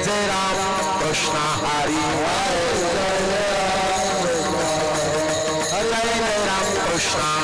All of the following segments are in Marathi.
जय राम कृष्ण हरि जय राम कृष्ण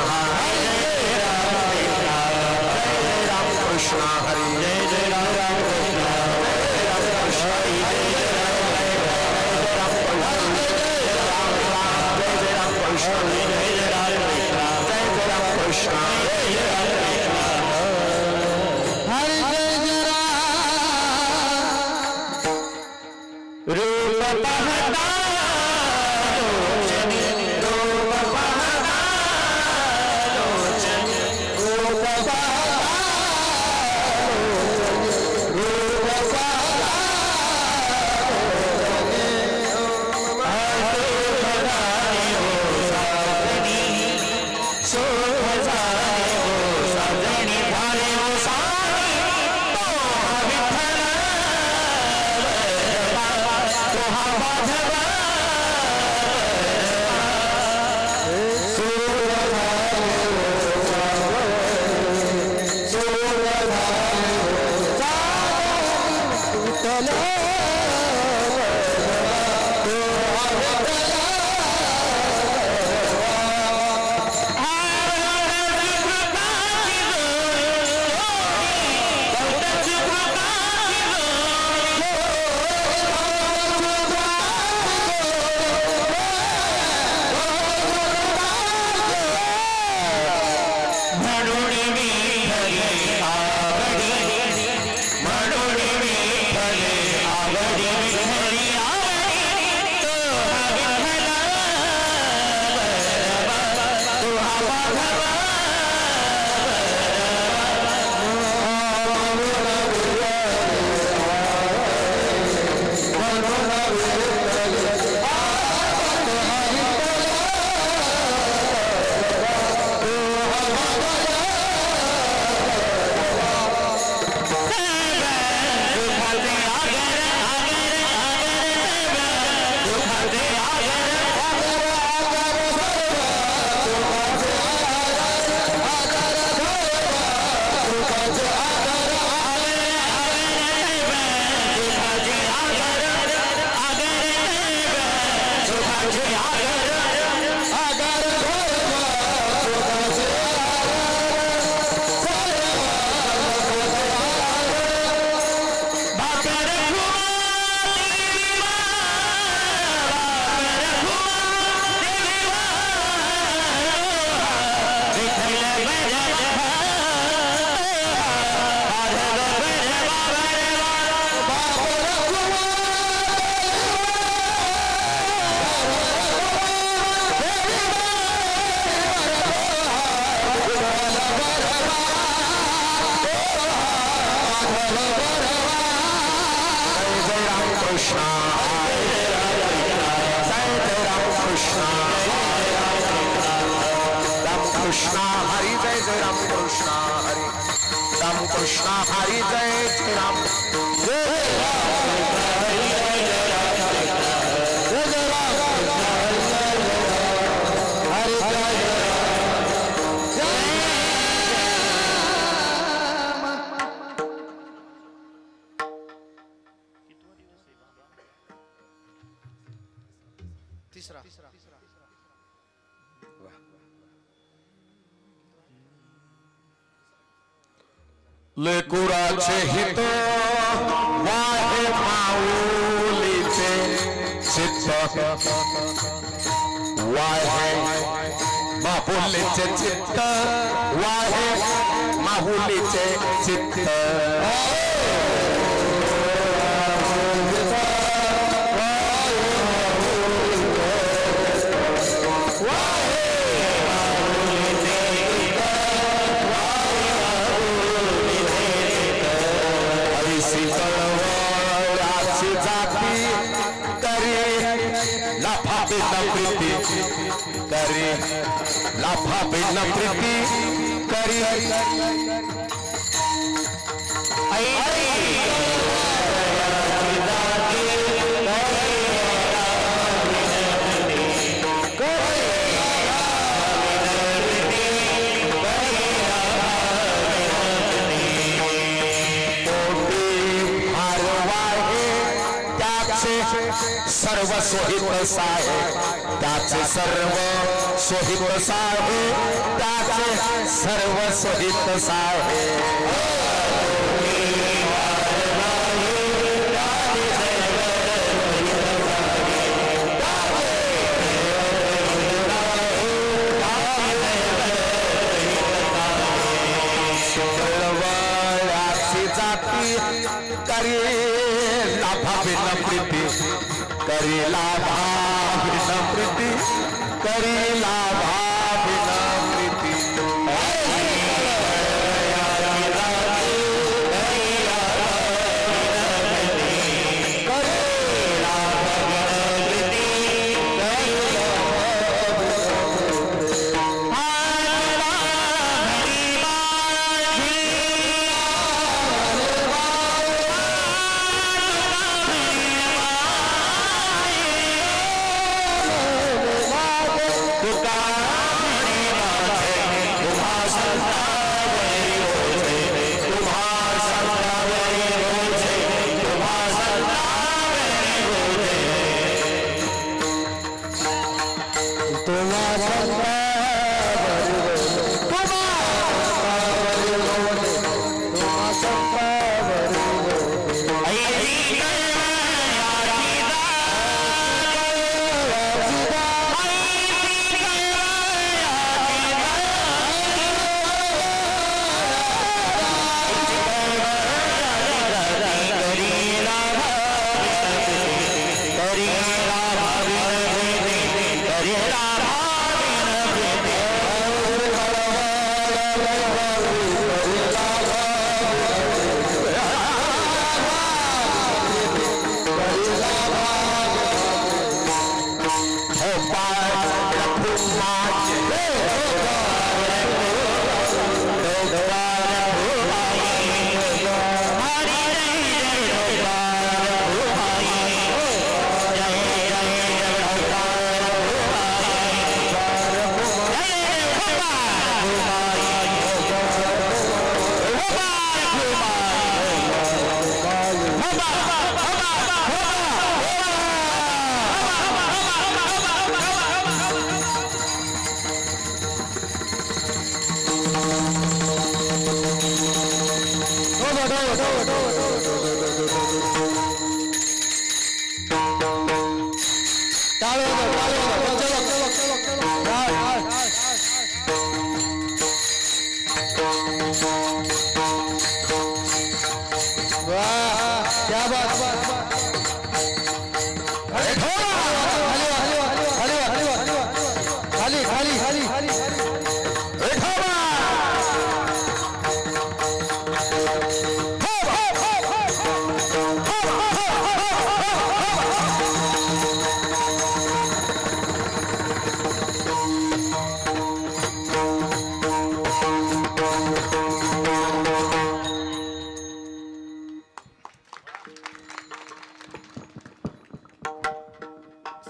हरि जय राम कृष्ण हरि जय राम कृष्ण लेकुराचे हित वाहे माऊलीचे चित्त वाहे माहुलीचे चित्त वाहे माहुलीचे चित्त करी लाफा बिन प्रीति करी त्याचे सर्व सोहित साहे त्याचे सर्व सोहित साहे त्याचे सर्व सोहित साहे करी लाभा बिना प्रीति करी लाभा बिना प्रीति करी लाभा बिना प्रीति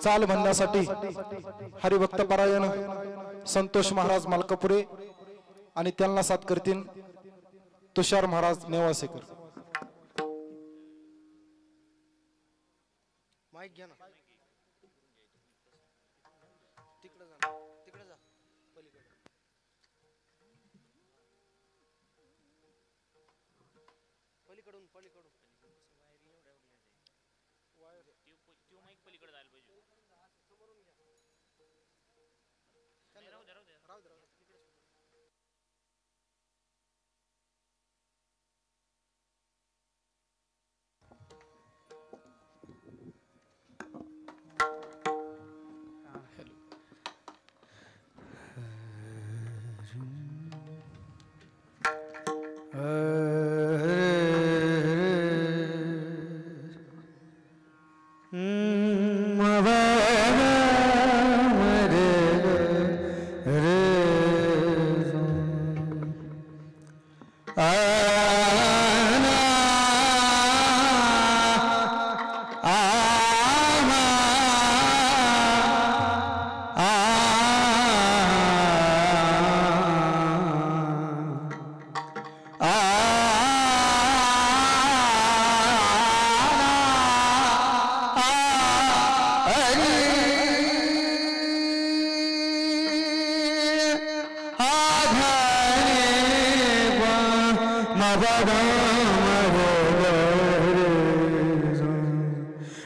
चाल म्हणण्यासाठी हरिभक्त पारायण संतोष महाराज मालकापुरे आणि त्यांना साथ करतील तुषार महाराज नेवासेकर. माईक घ्या ना, तिकडे जा, तिकडे जा, पलीकडे पलीकडून पलीकडून माईक पलीकडे जायला पाहिजे. समोरून घ्या, राहू दे राहू दे राहू दे राहू दे.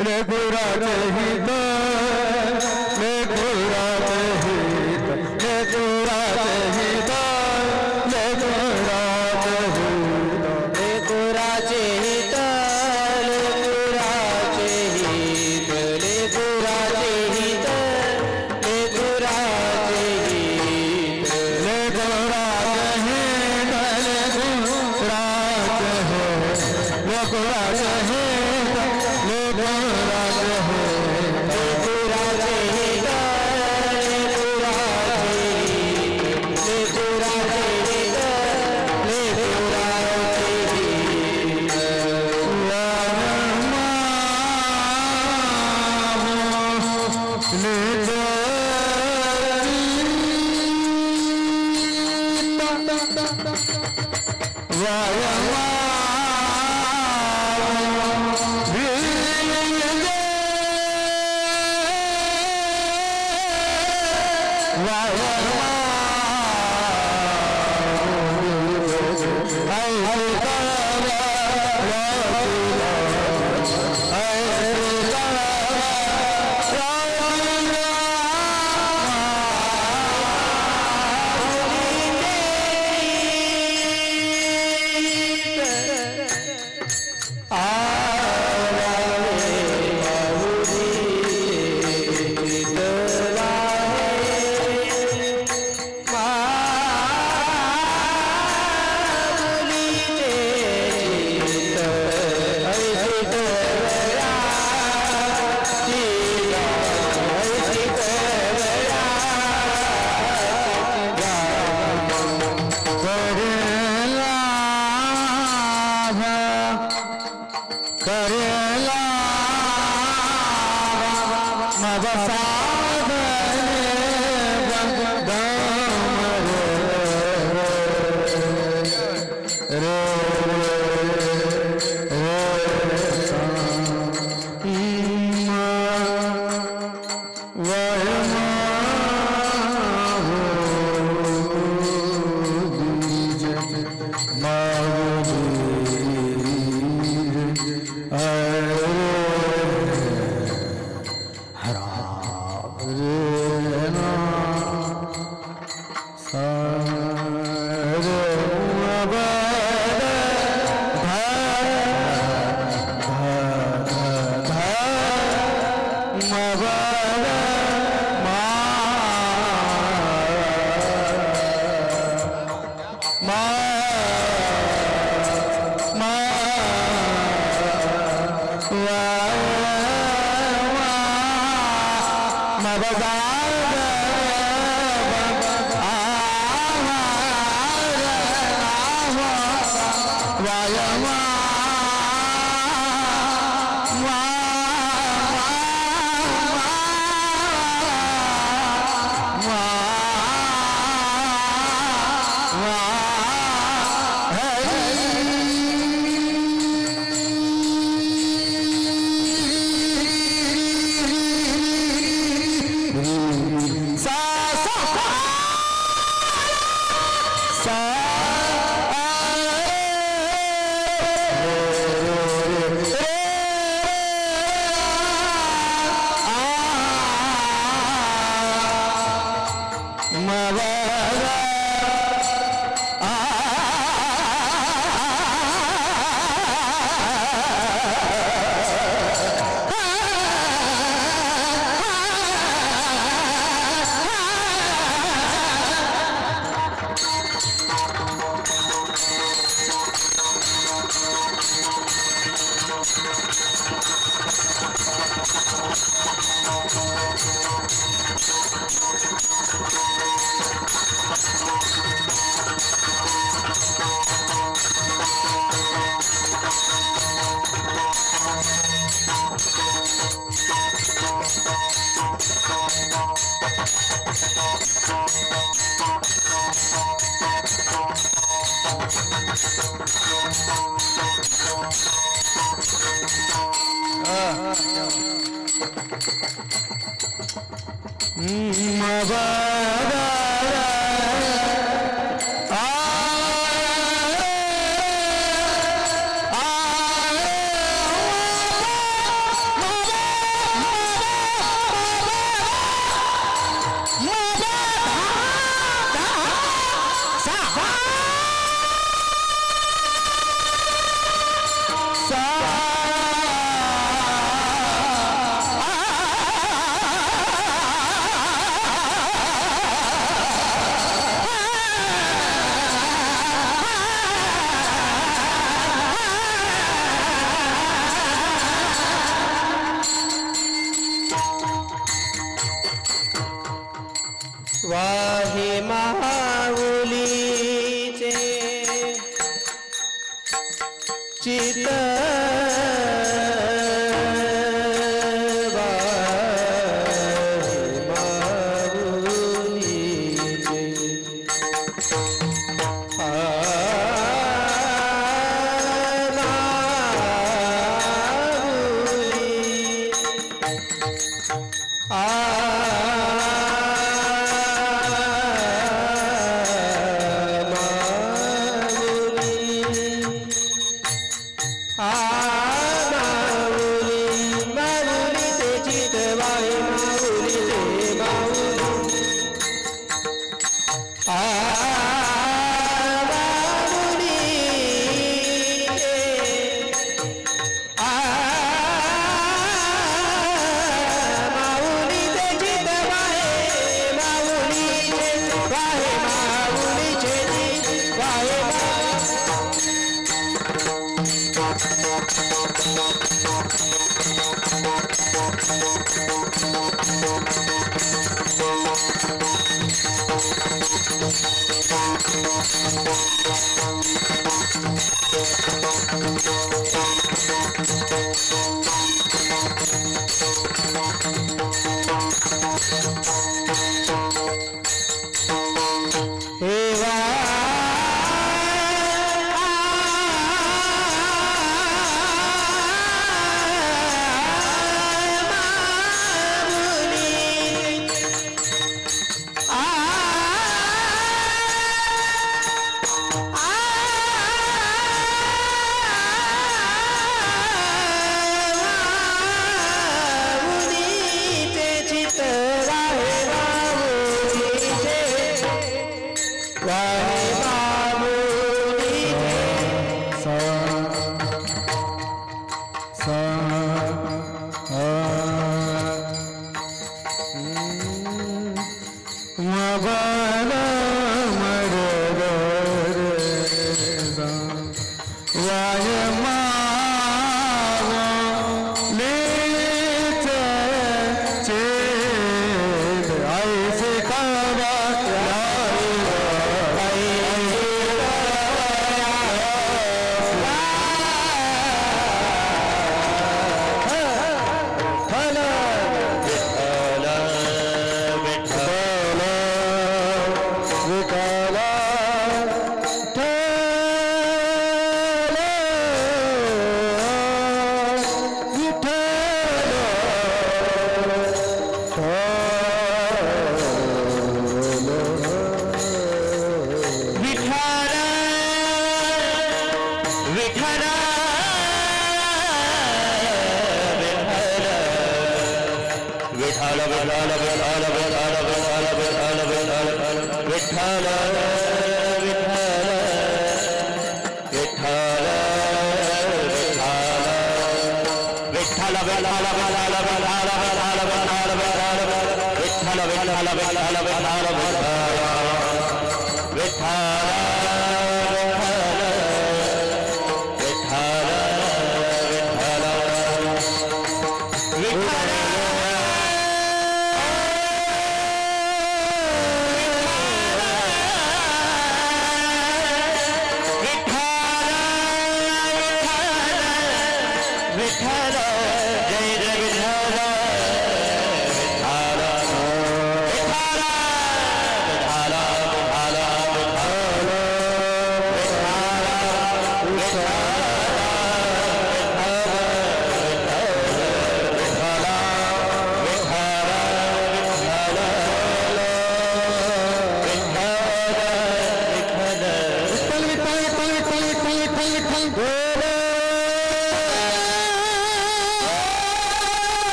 लेकुराचे हित लेकुराचे हित लेकुराचे हित लेकुराचे हित लेकुराचे हित लेकुराचे हित लेकुराचे हित लेकुराचे हित लेकुराचे हित लेकुराचे हित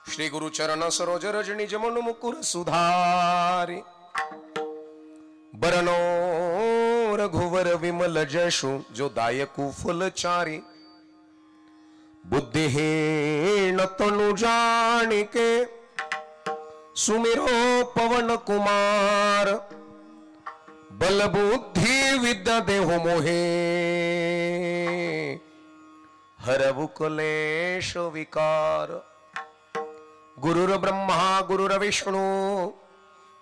श्री गुरु चरण सरोज रजनी जमन मुकुर सुधारी बरनो रघुवर विमल जशु जो दायकु फलचारी बुद्धिहीन तनु जानिके सुमिरो पवन कुमार बल बुद्धि विद्या देहु मोहे हरवु कलेश विकार गुरुर ब्रह्मा गुरुर विष्णु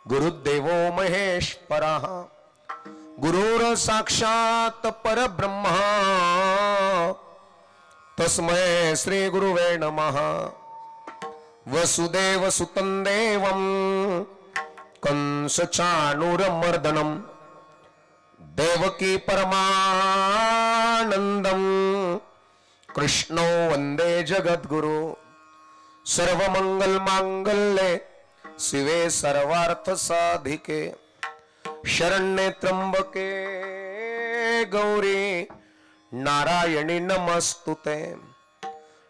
गुरुदेवो महेश्वरः गुरुर साक्षात परब्रह्मा तस्मै श्री गुरुवे नमः। वसुदेव सुतं देवं कंस चाणूरमर्दनं देवकी परमानंदं कृष्णो वंदे जगद्गुरु। सर्वमंगल मांगल्ये शिवे सर्वार्थ साधिके शरण्ये त्र्यंबके गौरी नारायणी नमस्तुते।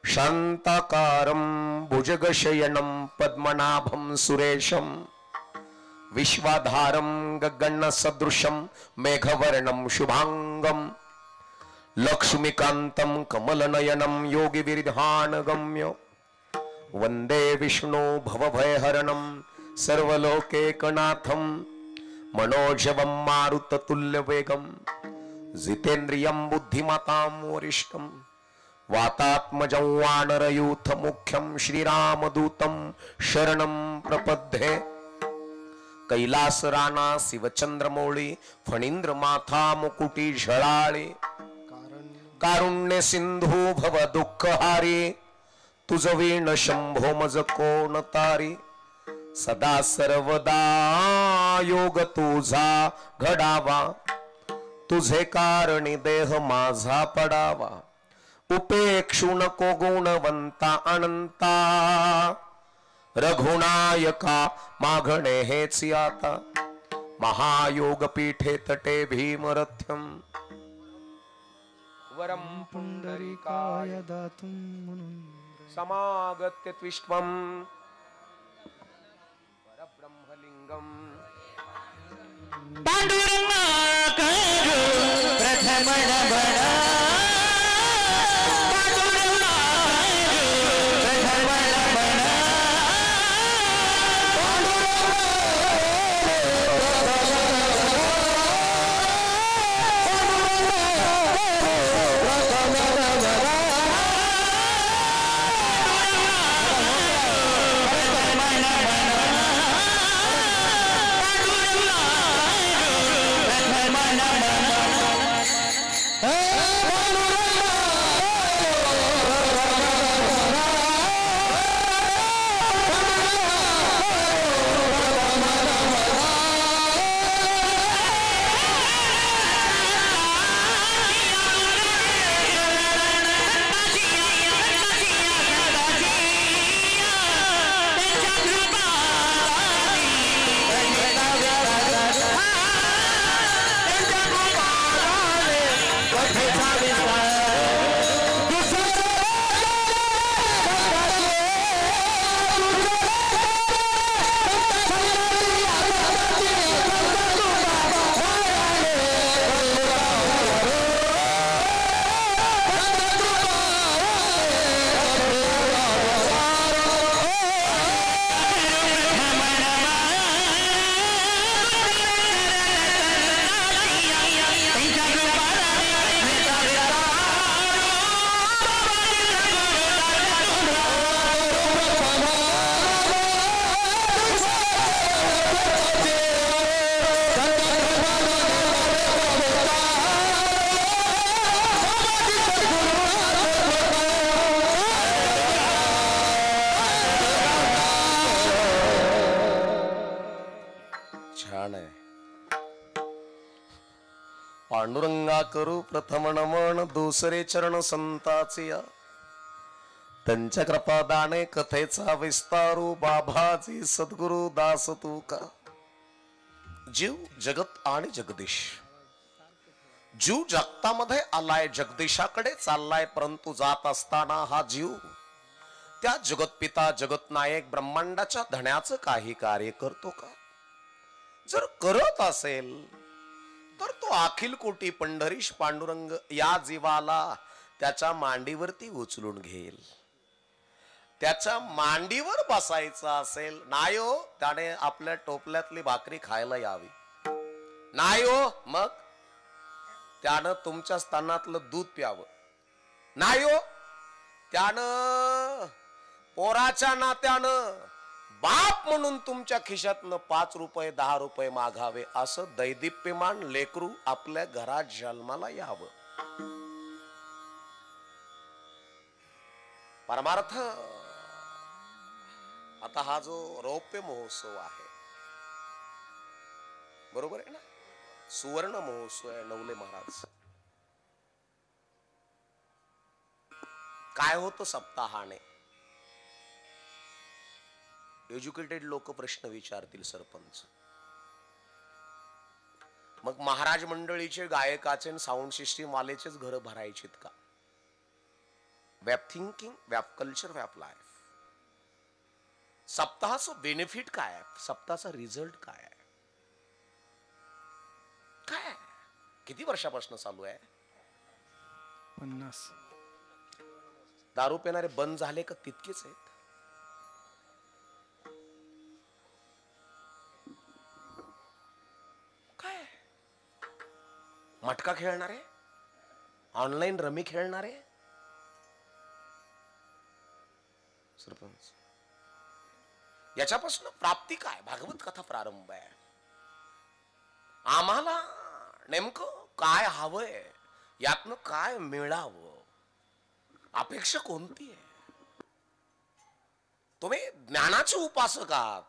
शांताकारं भुजगशयनं पद्मनाभं सुरेशं विश्वाधारं गगनसदृशं मेघवर्णं शुभांगं लक्ष्मीकान्तं कमलनयनं योगिविरिधानगम्य वंदे विष्णु भवभयहरणं सर्वलोकैकनाथं मनोजवं मारुततुल्यवेगं जितेन्द्रियं बुद्धिमतां वरिष्ठं वातात्मजं वानरयूथमुख्यं श्रीरामदूतं शरणं प्रपद्ये। कैलास राणा शिवचंद्रमौळी फणींद्र माथा मुकुटी झळाळी कारुण्य सिंधू भव दुःखहारी तुझ वीण शंभो मज कोण तारी। सदा सर्वदा योग तुझा घडावा तुझे कारणी देह माझा पडावा। उपेक्षु नको गुणवंता अनंता रघुनायका मागणे हेच आता। महायोग पीठे तटे भीमरथ्यम वरम पुंडरीकाय दातुं समागत्य त्विष्वम परब्रह्मलिंगम पांडुरंगा करू प्रथम नमन दुसरे चरण संताचिया त्यांच्या कृपादाने कथेचा विस्तारू बाबाजी सद्गुरु दास तुका। जीव जगत आणि जगदीश जीव जगतामध्ये आलाय जगदीशाकडे चाललाय परंतु जात असताना हा जीव त्या जगतपिता जगतनायक ब्रह्मांडाच्या धण्याचं काही कार्य करतो का? जर करत असेल तर तो अखिल कोटी पंढरीश पांडुरंग या जीवाला त्याच्या मांडीवरती उचलून घेईल। त्याच्या मांडीवर बसायचं असेल नाही हो त्याने आपल्या टोपल्यातली भाकरी खायला यावी नाही हो मग त्यानं तुमच्या स्तनातलं दूध प्यावं नाही हो त्यानं पोराच्या नात्यानं बाप म्हणून तुमच्या खिशातनं 5 रुपये 10 रुपये मागावे असं दैदिप्यमान लेकरू आपल्या घरात जन्माला यावं. परमार्थ आता हा जो रौप्य महोत्सव आहे, बरोबर आहे ना, सुवर्ण महोत्सव आहे नवले महाराज. काय होतं सप्ताहाने? एज्युकेटेड लोक प्रश्न विचारतील सरपंच. मग महाराज मंडळीचे गायकाचे साऊंड सिस्टीम वालेचेच घर भरायचेत का? वॅप थिंकिंग, वॅप कल्चर, वॅप लाईफ. सप्ताहाचं बेनिफिट काय आहे? सप्ताहाचा रिझल्ट काय आहे? काय किती वर्षापासून चालू आहे? 50. दारू पिणारे बंद झाले का तितकेच आहेत? काय मटका खेळणारे, ऑनलाईन रमी खेळणारे? सरपंच याच्यापासून प्राप्ती काय? भागवत कथा प्रारंभ आहे. आम्हाला नेमकं काय हवंय, यातनं काय मिळावं, अपेक्षा कोणती आहे? तुम्ही ज्ञानाचे उपासक आहात,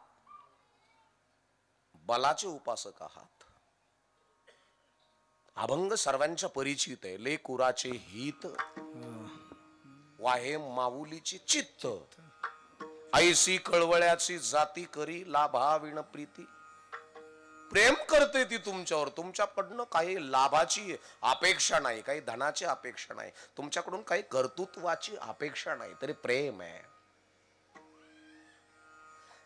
बलाचे उपासक आहात. अभंग सर्वांच्या परिचित आहे. ले कुराचे हित, वाहे माऊलीची चित्त, ऐसी कळवळ्याची जाती करी लाभाविण प्रीती. प्रेम करते ती तुमच्यावर, तुमच्याकडनं काही लाभाची अपेक्षा नाही, काही धनाची अपेक्षा नाही, तुमच्याकडून काही कर्तृत्वाची अपेक्षा नाही, तरी प्रेम आहे.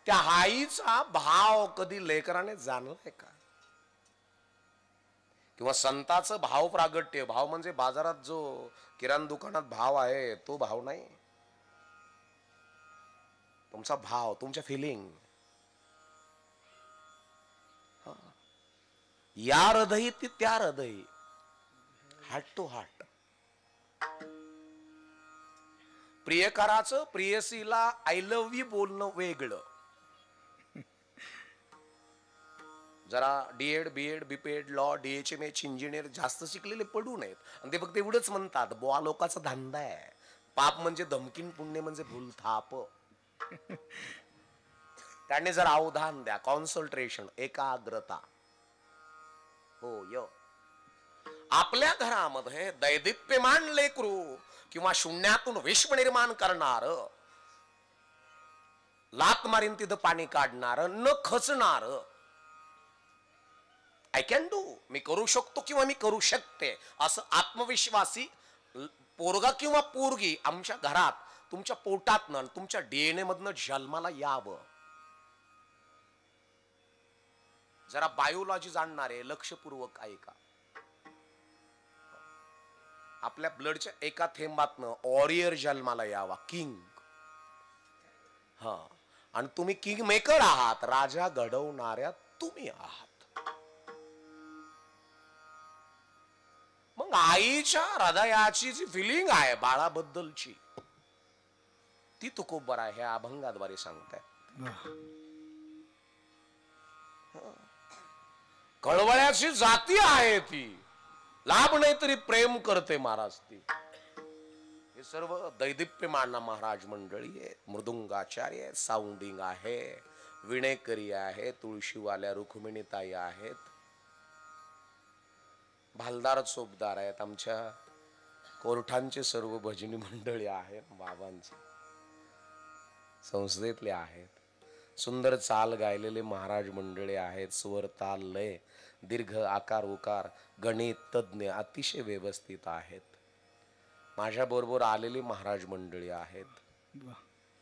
त्या आईचा भाव कधी लेकराने जाणलाय का? किंवा संताचं भाव प्रागट्य, भाव म्हणजे बाजारात जो किराणा दुकानात भाव आहे तो भाव नाही, तुमचा भाव, तुमच्या फिलिंग. या हृदयी ती त्या हृदयी, हार्ट टू हार्ट. प्रियकराचं प्रियसीला आय लव्ह यू बोलणं वेगळं. जरा D Ed B Ed B P Ed law DHMH engineer जास्त शिकलेले पडू नयेत, आणि ते फक्त एवढंच म्हणतात, बुवा लोकांचा धंदा आहे. पाप म्हणजे धमकीन, पुण्य म्हणजे भूलथाप. त्यांनी जर अवधान द्या, कॉन्सन्ट्रेशन, एकाग्रता. हो य आपल्या घरामध्ये दैदिप्यमान लेकरू किंवा शून्यातून विश्व निर्माण करणार, लात मारीन तिथं पाणी काढणार, न खचणार, आय कॅन डू, मी करू शकतो किंवा मी करू शकते असं आत्मविश्वासी पोरगा किंवा पोरगी आमच्या घरात, तुमच्या पोटातनं, तुमच्या DNA मधनं जन्माला यावं. जरा बायोलॉजी जाणणारे लक्षपूर्वक ऐका. आपल्या ब्लडच्या एका थेंबातनं वॉरियर जन्माला यावा, किंग. हा, आणि तुम्ही किंग मेकर आहात, राजा घडवणाऱ्या तुम्ही आहात. मग आईच्या हृदयाची जी फिलिंग आहे बाळाबद्दलची, ती तुकोबर आहे, ह्या अभंगाद्वारे सांगताय. कळवळ्याची जाती आहे ती, लाभ नाही तरी प्रेम करते महाराज ती. हे सर्व दैदिप्यमान महाराज मंडळी आहे, मृदुंगाचार्य आहे, साऊंडिंग आहे, विणेकरी आहे, तुळशीवाल्या रुक्मिणीताई आहेत, भालदार चोपदार आहेत, आमच्या कोर्ठांचे सर्व भजनी मंडळी आहेत, बाबांची संस्थेतले आहेत, सुंदर चाल गायलेले महाराज मंडळी आहेत, स्वर ताल लय दीर्घ आकार उकार गणित तज्ञ अतिशय व्यवस्थित आहेत. माझ्या बरोबर आलेली महाराज मंडळी आहेत.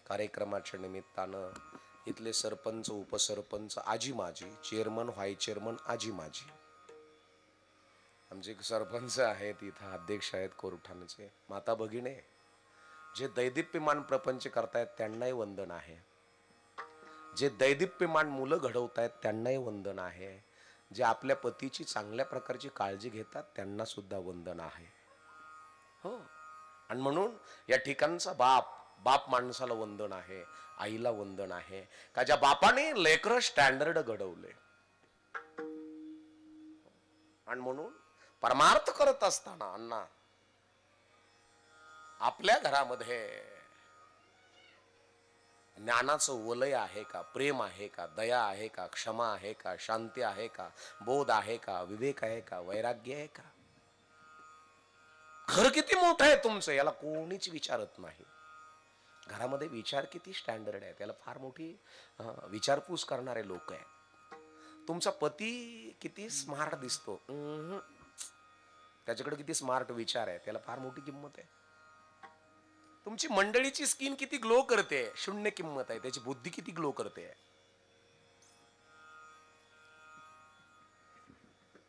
कार्यक्रमाच्या निमित्तानं इथले सरपंच, उपसरपंच, आजी माझी, चेअरमन, व्हाईस चेअरमन आजी माझी, आमचे सरपंच आहेत, इथं अध्यक्ष आहेत कोर्ठांचे, माता भगिनी, जे दैदिप्यमान प्रपंच करतायत त्यांनाही वंदन आहे. जे दैदिप्यमान मुलं घडवतायत त्यांनाही वंदन आहे. जे आपल्या पतीची चांगल्या प्रकारची काळजी घेतात त्यांना सुद्धा वंदन आहे. हो, आणि म्हणून या ठिकाणचा बाप बाप माणसाला वंदन आहे, आईला वंदन आहे का ज्या बापाने लेकर स्टँडर्ड घडवले. आणि म्हणून परमार्थ करत असताना अण्णा आपल्या घरामध्ये ज्ञानाचं वलय आहे का, प्रेम आहे का, दया आहे का, क्षमा आहे का, शांती आहे का, बोध आहे का, विवेक आहे का, वैराग्य आहे का? घर किती मोठं आहे तुमचं याला कोणीच विचारत नाही. घरामध्ये विचार किती स्टँडर्ड आहे त्याला फार मोठी विचारपूस करणारे लोक आहेत. तुमचा पती किती स्मार्ट दिसतो, त्याच्याकडे किती स्मार्ट विचार आहे त्याला फार मोठी किंमत आहे. तुमची मंडळीची स्किन किती ग्लो करते, शून्य किंमत आहे. त्याची बुद्धी किती ग्लो करते,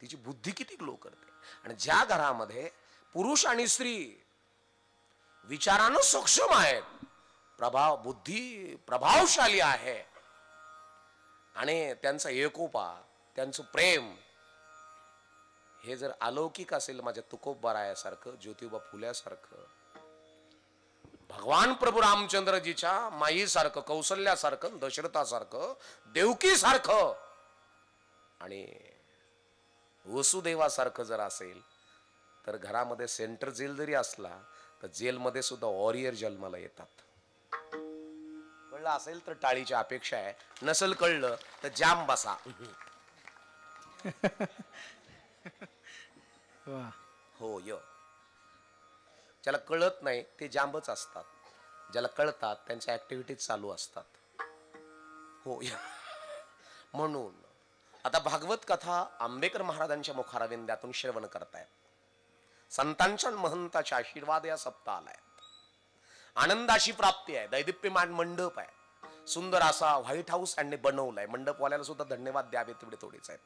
तिची बुद्धी किती ग्लो करते. आणि ज्या घरामध्ये पुरुष आणि स्त्री विचारानं सक्षम आहेत, बुद्धी प्रभावशाली आहे आणि त्यांचा एकोपा, त्यांचं प्रेम हे जर अलौकिक असेल, माझ्या तुकोबरायासारखं, ज्योतिबा फुल्यासारखं, भगवान प्रभू रामचंद्रजीच्या माईसारखं, कौसल्यासारखं, दशरथासारखं, देवकीसारखं आणि वसुदेवासारखं जर असेल तर घरामध्ये सेंटर जेल जरी असला तर जेलमध्ये सुद्धा वॉरियर जन्माला येतात. कळलं असेल तर टाळीची अपेक्षा आहे, नसेल कळलं तर जाम बसा. हो य ज्याला कळत नाही ते जांबच असतात, ज्याला कळतात त्यांच्या ऍक्टिव्हिटीज चालू असतात. हो या म्हणून आता भागवत कथा आंबेकर महाराजांच्या मुखारविंद्यातून श्रवण करतायत. संतांच्या महंताच्या आशीर्वाद या सप्ताहाला आहे. आनंदाची प्राप्ती आहे. दैदिप्यमान मंडप आहे, सुंदर असा व्हाईट हाऊस यांनी बनवलाय. मंडपवाल्याला सुद्धा धन्यवाद द्यावे तेवढे थोडेच आहेत.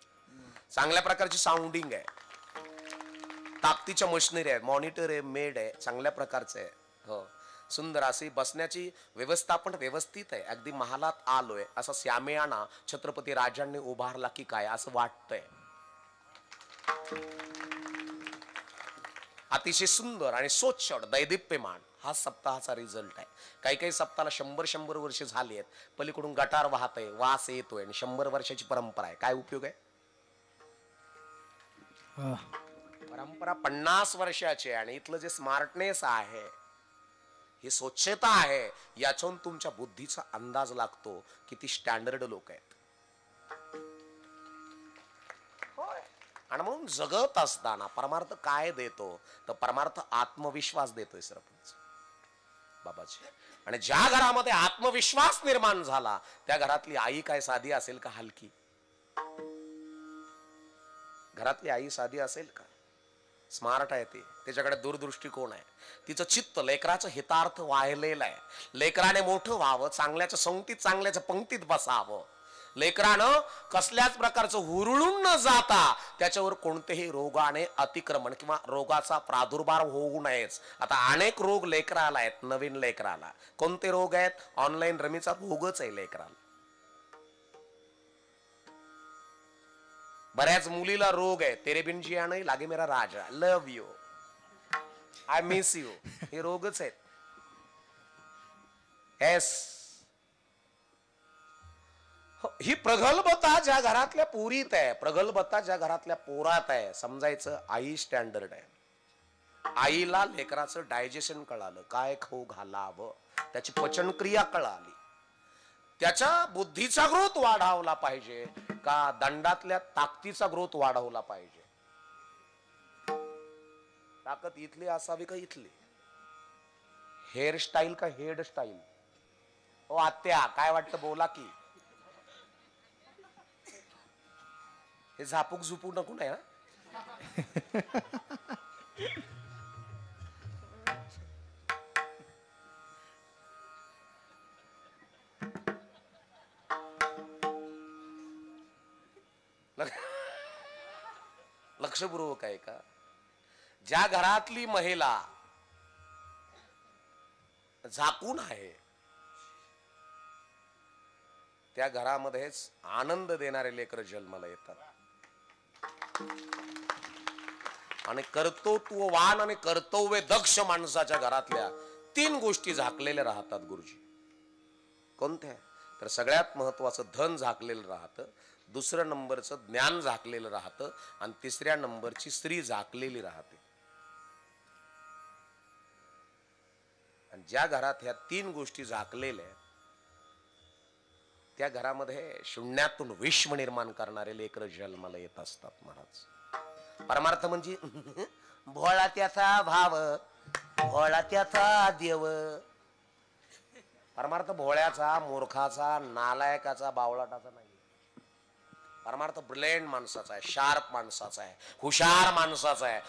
चांगल्या प्रकारची साऊंडिंग आहे, ताकदीच्या मशिनरी आहे, मॉनिटर आहे, मेड आहे, चांगल्या प्रकारचं आहे. हो सुंदर अशी बसण्याची व्यवस्था पण व्यवस्थित आहे. अगदी महालात आलोय असा श्यामेयाना छत्रपती राजांनी उभारला की काय असं वाटतंय. अतिशय सुंदर आणि स्वच्छ दैदिप्यमान हा सप्ताहाचा रिझल्ट आहे. काही काही सप्ताहाला 100 वर्ष झाली आहेत, पलीकडून गटार वाहतय, वास येतोय आणि 100 वर्षाची परंपरा आहे. काय उपयोग आहे? परंपरा 50 वर्षाची आणि इथलं जे स्मार्टनेस आहे, ही स्वच्छता आहे, याच्यातून तुमच्या बुद्धीचा अंदाज लागतो किती स्टँडर्ड लोक आहेत. आणि म्हणून जगत असताना परमार्थ काय देतो तर परमार्थ आत्मविश्वास देतोय सरपंच बाबाजी. आणि ज्या घरामध्ये आत्मविश्वास निर्माण झाला त्या घरातली आई काय साधी असेल का हलकी? घरातली आई साधी असेल का? स्मार्ट आहे ती, त्याच्याकडे दूरदृष्टिकोन आहे, तिचं चित्त लेकराचं हितार्थ वाहिलेलं आहे. लेकराने मोठं व्हावं, चांगल्याच्या संगतीत चांगल्याच्या पंक्तीत बसावं. लेकरानं कसल्याच प्रकारचं हुरळून न जाता त्याच्यावर कोणतेही रोगाने अतिक्रमण किंवा रोगाचा प्रादुर्भाव होऊ नयेच. आता अनेक रोग लेकराला आहेत. नवीन लेकराला कोणते रोग आहेत? ऑनलाईन रमीचा रोगच आहे लेकराला. बऱ्याच मुलीला रोग आहे, तेरे बिन जिया नहीं लागे मेरा राजा, लव यू, आय मिस यू, हे रोगच आहेत. एस ही प्रगल्भता ज्या घरातल्या पुरीत आहे, प्रगल्भता ज्या घरातल्या पोरात आहे, समजायचं आई स्टँडर्ड आहे. आईला लेकराचं डायजेशन कळालं, काय खाऊ घालावं, त्याची पचनक्रिया कळाली, त्याच्या बुद्धीचा ग्रोथ वाढवला पाहिजे का दंडातल्या ताकदीचा ग्रोथ वाढवला पाहिजे? ताकद इथली असावी का इथली? हेअरस्टाईल का हेडस्टाईल? ओ आत्या काय वाटतं बोला की. हे झापूक झुपू नको नाही लक्षपूर्वक आहे का? ज्या घरातली महिला झाकून आहे त्या घरामध्येच आनंद देणारे लेकर जन्माला येतात. आणि कर्तृत्ववान आणि कर्तव्य दक्ष माणसाच्या घरातल्या 3 गोष्टी झाकलेल्या राहतात गुरुजी. कोणत्या? तर सगळ्यात महत्वाचं धन झाकलेलं राहतं, दुसरं नंबरचं ज्ञान झाकलेलं राहतं आणि तिसऱ्या नंबरची स्त्री झाकलेली राहते. आणि ज्या घरात ह्या 3 गोष्टी झाकलेल्या आहेत त्या घरामध्ये शून्यातून विश्व निर्माण करणारे लेकर जन्माला येत असतात. महाराज परमार्थ म्हणजे भोळा त्याचा भाव, भोळा त्याचा देव. परमार्थ भोळ्याचा, मूर्खाचा, नालायकाचा, बावळाटाचा नाही. परमार्थ ब्रिलियंट माणसाचा आहे, शार्प माणसाचा आहे, हुशार माणसाचा आहे.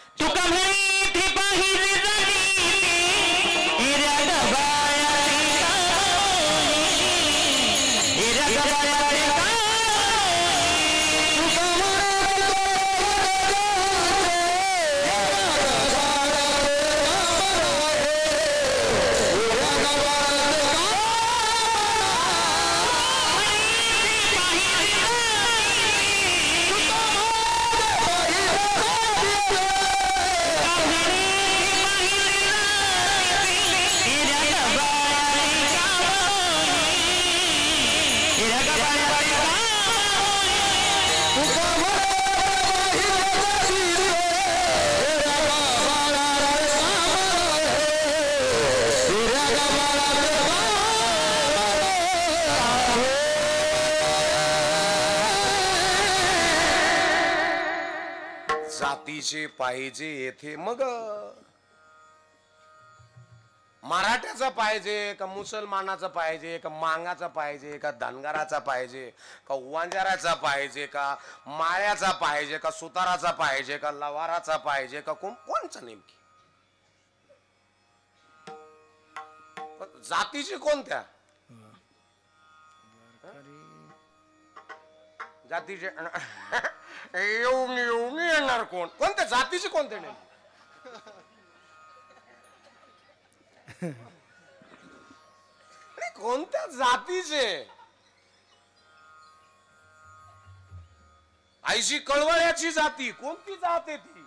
जातीचे पाहिजे येथे, मग मराठ्याचा पाहिजे का मुसलमानाचा पाहिजे का मांगाचा पाहिजे का धनगराचा पाहिजे का वांजाराचा पाहिजे का माळ्याचा पाहिजे का सुताराचा पाहिजे का लवाराचा पाहिजे का कोणचा नेमकी जातीची कोणत्या जातीचे येऊन येऊन येणार कोण कोणत्या जातीचे कोणते नेमकी कोणत्या जातीचे आईची कळवळ्याची जाती कोणती जात आहे ती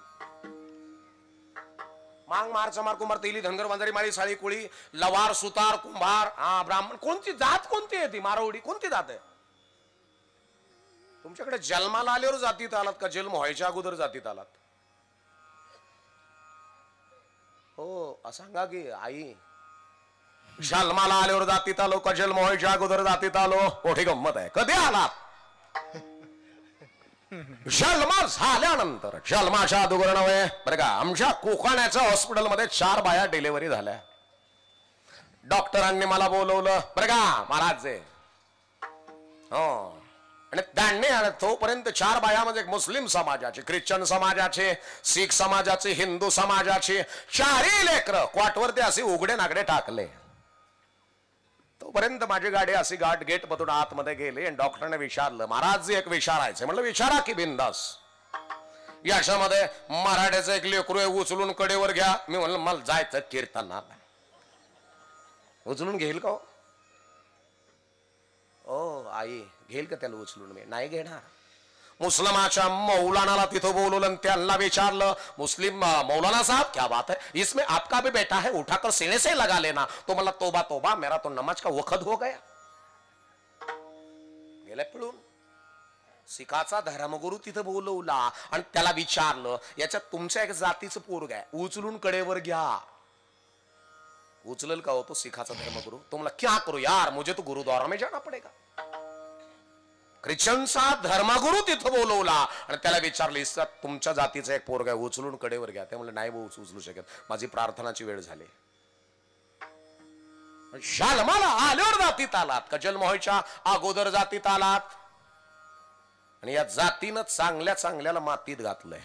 मांग मार चमार कुंभार तेली धनगर वंजारी माळी साळी कोळी लवार सुतार कुंभार हा ब्राह्मण कोणती जात कोणती आहे ती मारवडी कोणती जात आहे तुमच्याकडे जन्माला आल्यावर जातीत आलात का जन्म व्हायच्या अगोदर जातीत आलात हो सांगा की आई जन्माला आल्यावर जातीत आलो का जन्म व्हायच्या अगोदर जातीत आलो मोठी गंमत आहे कधी आलात जन्म झाल्यानंतर जन्माच्या अगोदर नव्हे बरं का आमच्या कोकणाच्या हॉस्पिटलमध्ये 4 बाया डिलिव्हरी झाल्या डॉक्टरांनी मला बोलवलं बरं का महाराज हो आणि त्यांनी तोपर्यंत 4 बायामध्ये मुस्लिम समाजाचे ख्रिश्चन समाजाचे शीख समाजाचे हिंदू समाजाचे 4ही लेकरं क्वाटवरती असे उघडे नागडे टाकले तोपर्यंत माझी गाडी अशी गेट मधून आतमध्ये गेली आणि डॉक्टरने विचारलं महाराज एक विचारायचं म्हणलं विचारा की बिंदास याच्यामध्ये मराठ्याचं एक लेकरू उचलून कडेवर घ्या मी म्हणलं मला जायचं कीर्तनाला उचलून घेईल का ओ आई घेईल का त्याला उचलून मी नाही घेणार मुस्लिमाच्या मौलानाला तिथं बोलवलं त्यांना विचारलं मुस्लिम मौलाना साहब क्या बात है इसमें आपका भी बेटा है उठाकर सीने से लगा लेना तो मला तोबा तोबा मेरा तो नमाज का वखत हो गया गेले पळून सिखाचा धर्मगुरू तिथं बोलवला आणि त्याला विचारलं याच्यात तुमच्या एक जातीचं पोरग आहे उचलून कडेवर घ्या उचलल का हो तो सिखाचा धर्मगुरू तो मला क्या करू यार मुझे तो गुरुद्वारा में जाना पडेगा ख्रिश्चनचा धर्मगुरू तिथं बोलवला आणि त्याला विचारलं इसका तुमच्या जातीचा एक पोरगा उचलून कडेवर घ्या ते म्हणलं नाही उचलू शकत माझी प्रार्थनाची वेळ झाली जन्माला आल्यावर जातीत आलात का जन्म व्हायच्या अगोदर जातीत आलात आणि या जातीनं चांगल्या चांगल्याला मातीत घातलंय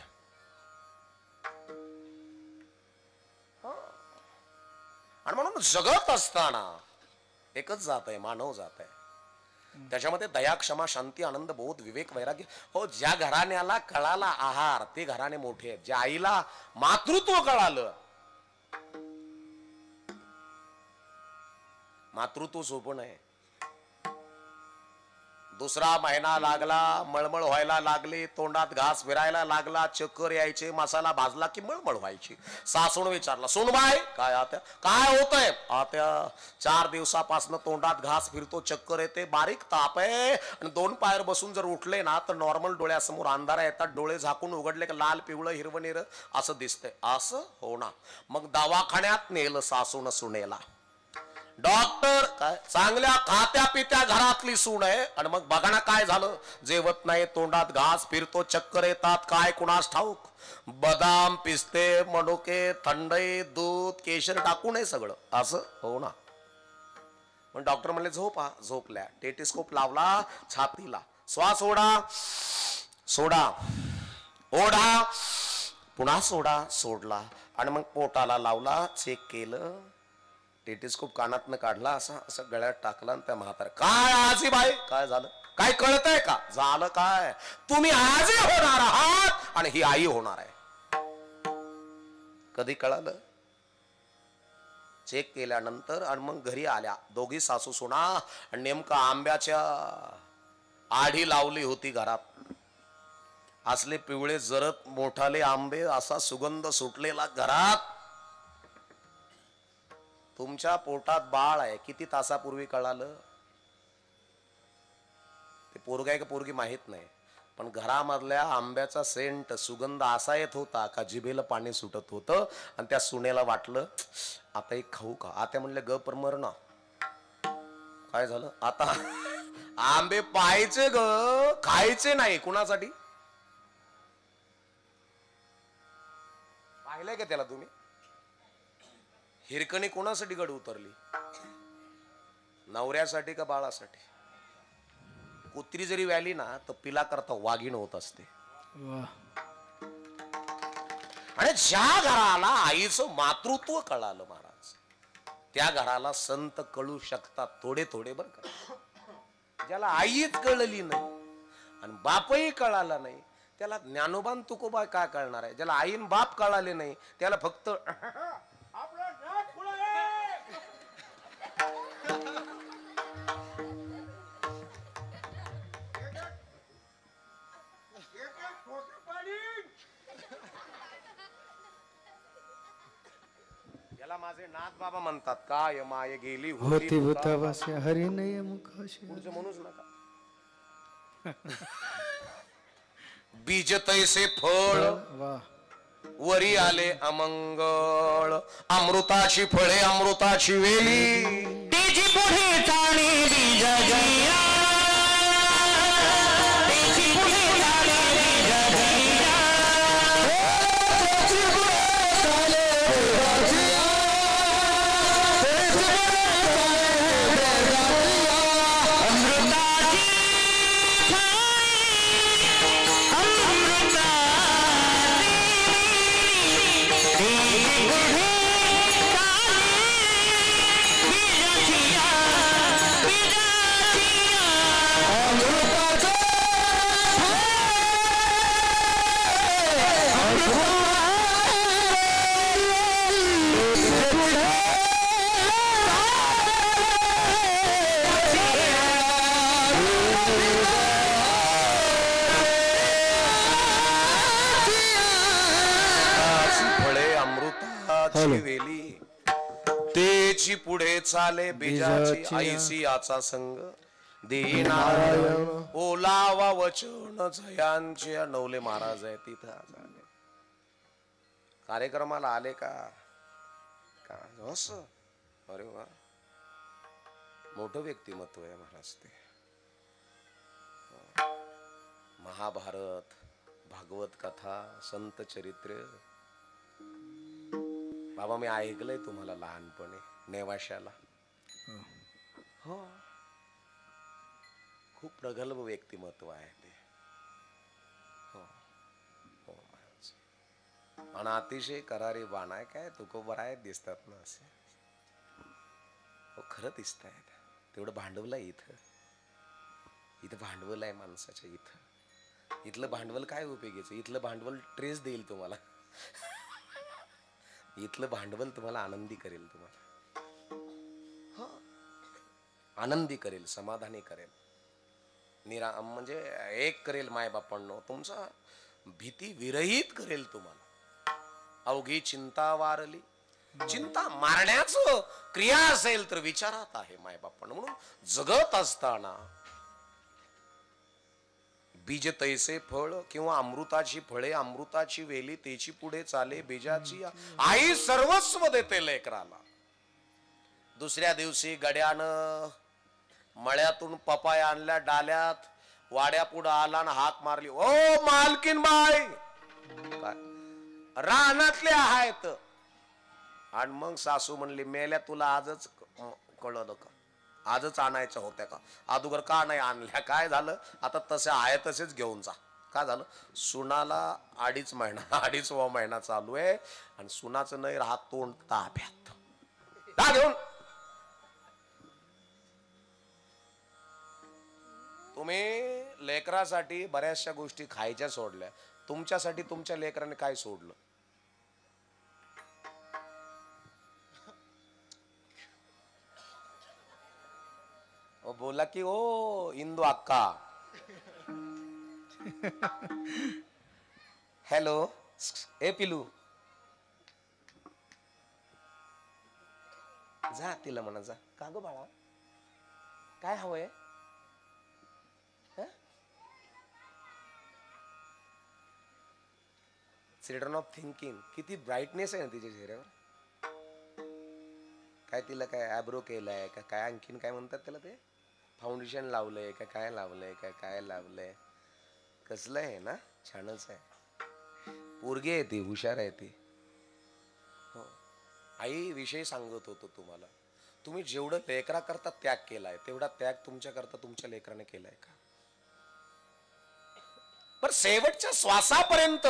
आणि म्हणून जगत असताना एकच जात आहे मानव जात आहे त्याच्यामध्ये दया क्षमा शांती आनंद बोध विवेक वैराग्य हो ज्या घराण्याला कळाला आहार ते घराणे मोठे आहेत ज्या आईला मातृत्व कळालं मातृत्व सोपं आहे दुसरा महिना लागला, मळमळ व्हायला लागली, तोंडात घास फिरायला लागला, चक्कर यायचे, मसाला भाजला की मळमळ व्हायची. सासून विचारला, सुनबाई काय आत्या काय होतंय? आत्या 4 दिवसापासून तोंडात घास फिरतो, चक्कर येते, बारीक ताप आहे आणि 2 पायावर बसून जर उठले ना तर नॉर्मल डोळ्यासमोर अंधारा येतात, डोळे झाकून उघडले की लाल पिवळं हिरवं निर असं दिसतंय. असं हो ना. मग दवाखान्यात नेलं सासून सुनेला. डॉक्टर काय चांगल्या खात्या पित्या घरातली सून आहे आणि मग बघा ना काय झालं, जेवत नाही, तोंडात घास फिरतो, चक्कर येतात, काय कुणास ठाऊक. बदाम पिस्ते मनुके थंडई दूध केशर टाकू नये सगळं असं हो ना. पण डॉक्टर म्हणले झोपा. झोपल्या. टेटिस्कोप लावला छातीला, श्वास ओढा सोडा, ओढा पुन्हा सोडा, सोडला आणि मग पोटाला लावला, चेक केलं. टेटिस्कोप कानातनं काढला, असा असं गळ्यात टाकला आणि त्या म्हाताऱ्या, काय आजी बाई काय झालं, काय कळतंय का? झालं काय, तुम्ही आजी होणार आहात आणि ही आई होणार आहे. कधी कळालं? चेक केल्यानंतर. आणि मग घरी आल्या दोघी सासू सुना आणि नेमका आंब्याच्या आढी लावली होती घरात. असले पिवळे जरत मोठाले आंबे, असा सुगंध सुटलेला घरात. तुमच्या पोटात बाळ आहे. किती तासापूर्वी कळालं? ते पोरगा आहे का पोरगी माहित नाही, पण घरामधल्या आंब्याचा सेंट सुगंध असा येत होता का जिभेला पाणी सुटत होतं. आणि त्या सुनेला वाटलं आता एक खाऊ का? आता म्हणले ग परमर ना. काय झालं आता? आंबे पाहायचे ग, खायचे नाही. कुणासाठी पाहिलंय का त्याला तुम्ही? हिरकणी कोणासाठी गड उतरली? नवऱ्यासाठी का बाळासाठी? कुत्री जरी व्याली ना तर पिला करता वाघीण होत असते. आणि ज्या घराला आईचं मातृत्व कळालं महाराज, त्या घराला संत कळू शकतात थोडे थोडे बर का. ज्याला आईच कळली नाही आणि बापही कळाला नाही त्याला ज्ञानोबान तुकोबा काय कळणार आहे? ज्याला आईन बाप कळाले नाही त्याला फक्त माझे नाथ बाबा म्हणतात, काय माय गेली होती भूतावासे हरी नये मुखाशी. पुढचं म्हणूच नका. बीज तैसे फळ वरी आले अमंगळ, अमृताची फळे अमृताची वेली, तेची पुढे चाले बीजाजिया, तेची पुढे चाले बीजाजिया, तेची पुढे चाले बीजाजिया, तेची पुढे चाले बीजाजिया, अमृताची वेली, तेची पुढे चाले बीजाची आईसी याचा संग, दीनारायण ओलावा वचन जयांचे नवले महाराज आहे तिथं आले. कार्यक्रमाला आले का? अरे वा, मोठं व्यक्तिमत्व आहे महाराज ते. महाभारत, भागवत कथा, संत चरित्र. बाबा मी ऐकलंय तुम्हाला लहानपणी नेवाशाला. हो, खूप प्रगल्भ व्यक्तिमत्व आहे ते. हो हो महाराज. आणि अतिशय करारी बाण आहे. काय तुकोबर आहेत दिसतात ना असे. हो खरं दिसत आहेत. तेवढं भांडवल आहे इथं. इथं भांडवल आहे माणसाच्या. इथलं भांडवल काय उपयोगीचं? इथलं भांडवल ट्रेस देईल तुम्हाला. इथलं भांडवल तुम्हाला आनंदी करेल. तुम्हाला आनंदी करेल, समाधानी करेल. म्हणजे एक करेल माय बापांनो, तुमचा भीती विरहित करेल तुम्हाला. अवघी चिंता वारली. चिंता मारण्याचं क्रिया असेल तर विचारात आहे माय बापांनो. म्हणून जगत असताना बीज तैसे फळ किंवा अमृताची फळे, अमृताची वेली तेची पुढे चाले बीजाची. आई सर्वस्व देते लेकराला. दुसऱ्या दिवशी गड्यानं मळ्यातून पपाया आणल्या डाल्यात, वाड्या पुढे आला ना हाक मारली, ओ मालकीन बाई, काय रानातले आहेत. आणि मग सासू म्हणली, मेल्या तुला आजच कळलं का? आजच आणायच्या होत्या का? अगोदर का नाही आणल्या? काय झालं? आता तसे आहे तसेच घेऊन जा. काय झालं? सुनाला 2.5 महिना चालू आहे आणि सुनाचं नाही राहत तोंड ताब्यात. का घेऊन? तुम्ही लेकरासाठी बऱ्याचशा गोष्टी खायच्या सोडल्या, तुमच्यासाठी तुमच्या लेकराने काय सोडलं? बोला की ओ इंदू अक्का. हॅलो, ए पिलू, जा तिला म्हणा जा. का ग बाळा, काय हवंय? Children of thinking. किती ब्राईटनेस आहे ना तिच्या चेहऱ्यावर. काय तिला काय ॲब्रो केलाय का काय, आणखीन काय म्हणतात त्याला, ते फाउंडेशन लावलंय का काय लावलंय का काय लावलंय? कसलं आहे ना, छानच आहे. पोरगी आहे ती, हुशार आहे ती. हो, आई विषय सांगत होतो तुम्हाला. तुम्ही जेवढं लेकरा करता त्याग केलाय, तेवढा त्याग तुमच्या करता तुमच्या लेकराने केलाय का? पण शेवटच्या श्वासापर्यंत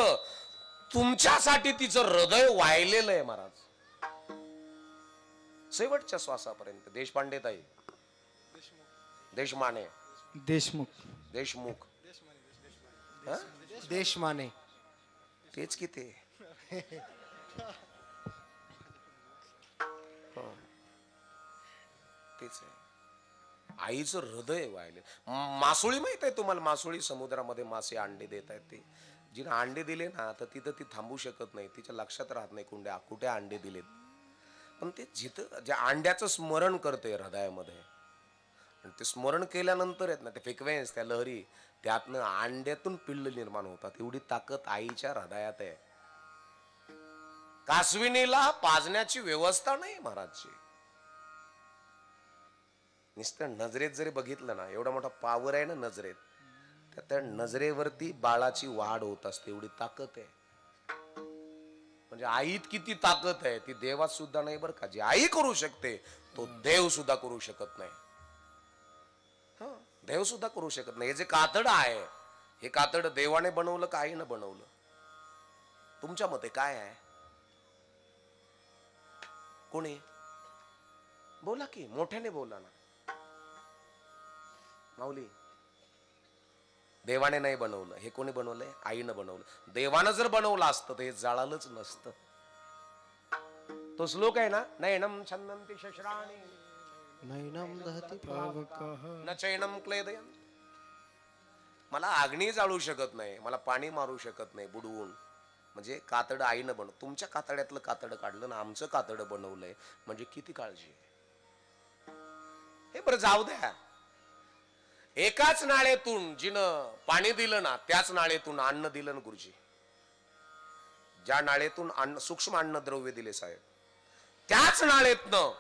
तुमच्यासाठी तिचं हृदय वाहिलेलं आहे महाराज. शेवटच्या श्वासापर्यंत. देशपांडे ताई, देशमाने, देशमुख, देशमुख, देशमाने, तेच की ते. तेच आहे. आईचं हृदय वाहिले. मासोळी माहित आहे तुम्हाला? मासोळी समुद्रामध्ये मासे अंडे देत आहेत. ते जिने अंडे दिले ना, तर तिथं ती थांबू शकत नाही. तिच्या लक्षात राहत नाही कुठे अंडे दिलेत. पण ते जिथं ज्या अंड्याचं स्मरण करते हृदयामध्ये, आणि ते स्मरण केल्यानंतर आहेत ना, ते फ्रिक्वेन्स, त्या लहरी, त्यातनं अंड्यातून पिल्ल निर्माण होतात. एवढी ताकद आईच्या हृदयात आहे. कासविनीला पाजण्याची व्यवस्था नाही महाराजची. नुसतं नजरेत जरी बघितलं ना, एवढा मोठा पावर आहे ना नजरेत, त्या नजरेवरती बाळाची वाढ होत असते. एवढी ताकद आहे. म्हणजे आईत किती ताकद आहे ती देवात सुद्धा नाही बरं का. जी आई करू शकते तो देव सुद्धा करू शकत नाही. देव सुद्धा करू शकत नाही. हे जे कातड आहे, हे कातड देवाने बनवलं का आईनं बनवलं? तुमच्या मते काय आहे? कोणी बोला की, मोठ्याने बोला ना. माऊली, देवाने नाही बनवलं. हे कोणी बनवलंय? आईनं बनवलं. देवानं जर बनवलं असतं तर हे जळालंच नसतं. तो श्लोक आहे ना, नैनम छंदन्ति शस्त्राणि नैनम दहति पावकः न चैनम क्लेदयन्. मला अग्नी जाळू शकत नाही, मला पाणी मारू शकत नाही बुडवून. म्हणजे कातड आईनं बनव. तुमच्या कातड्यातलं कातड काढलं ना, आमचं कातड बनवलंय. म्हणजे किती काळजी आहे हे. बरं जाऊ द्या. एकाच नाळेतून जिनं पाणी दिलं ना, त्याच नाळेतून अन्न दिलं ना गुरुजी. ज्या नाळेतून अन्न, सूक्ष्म अन्न द्रव्य दिले साहेब, त्याच नाळेतनं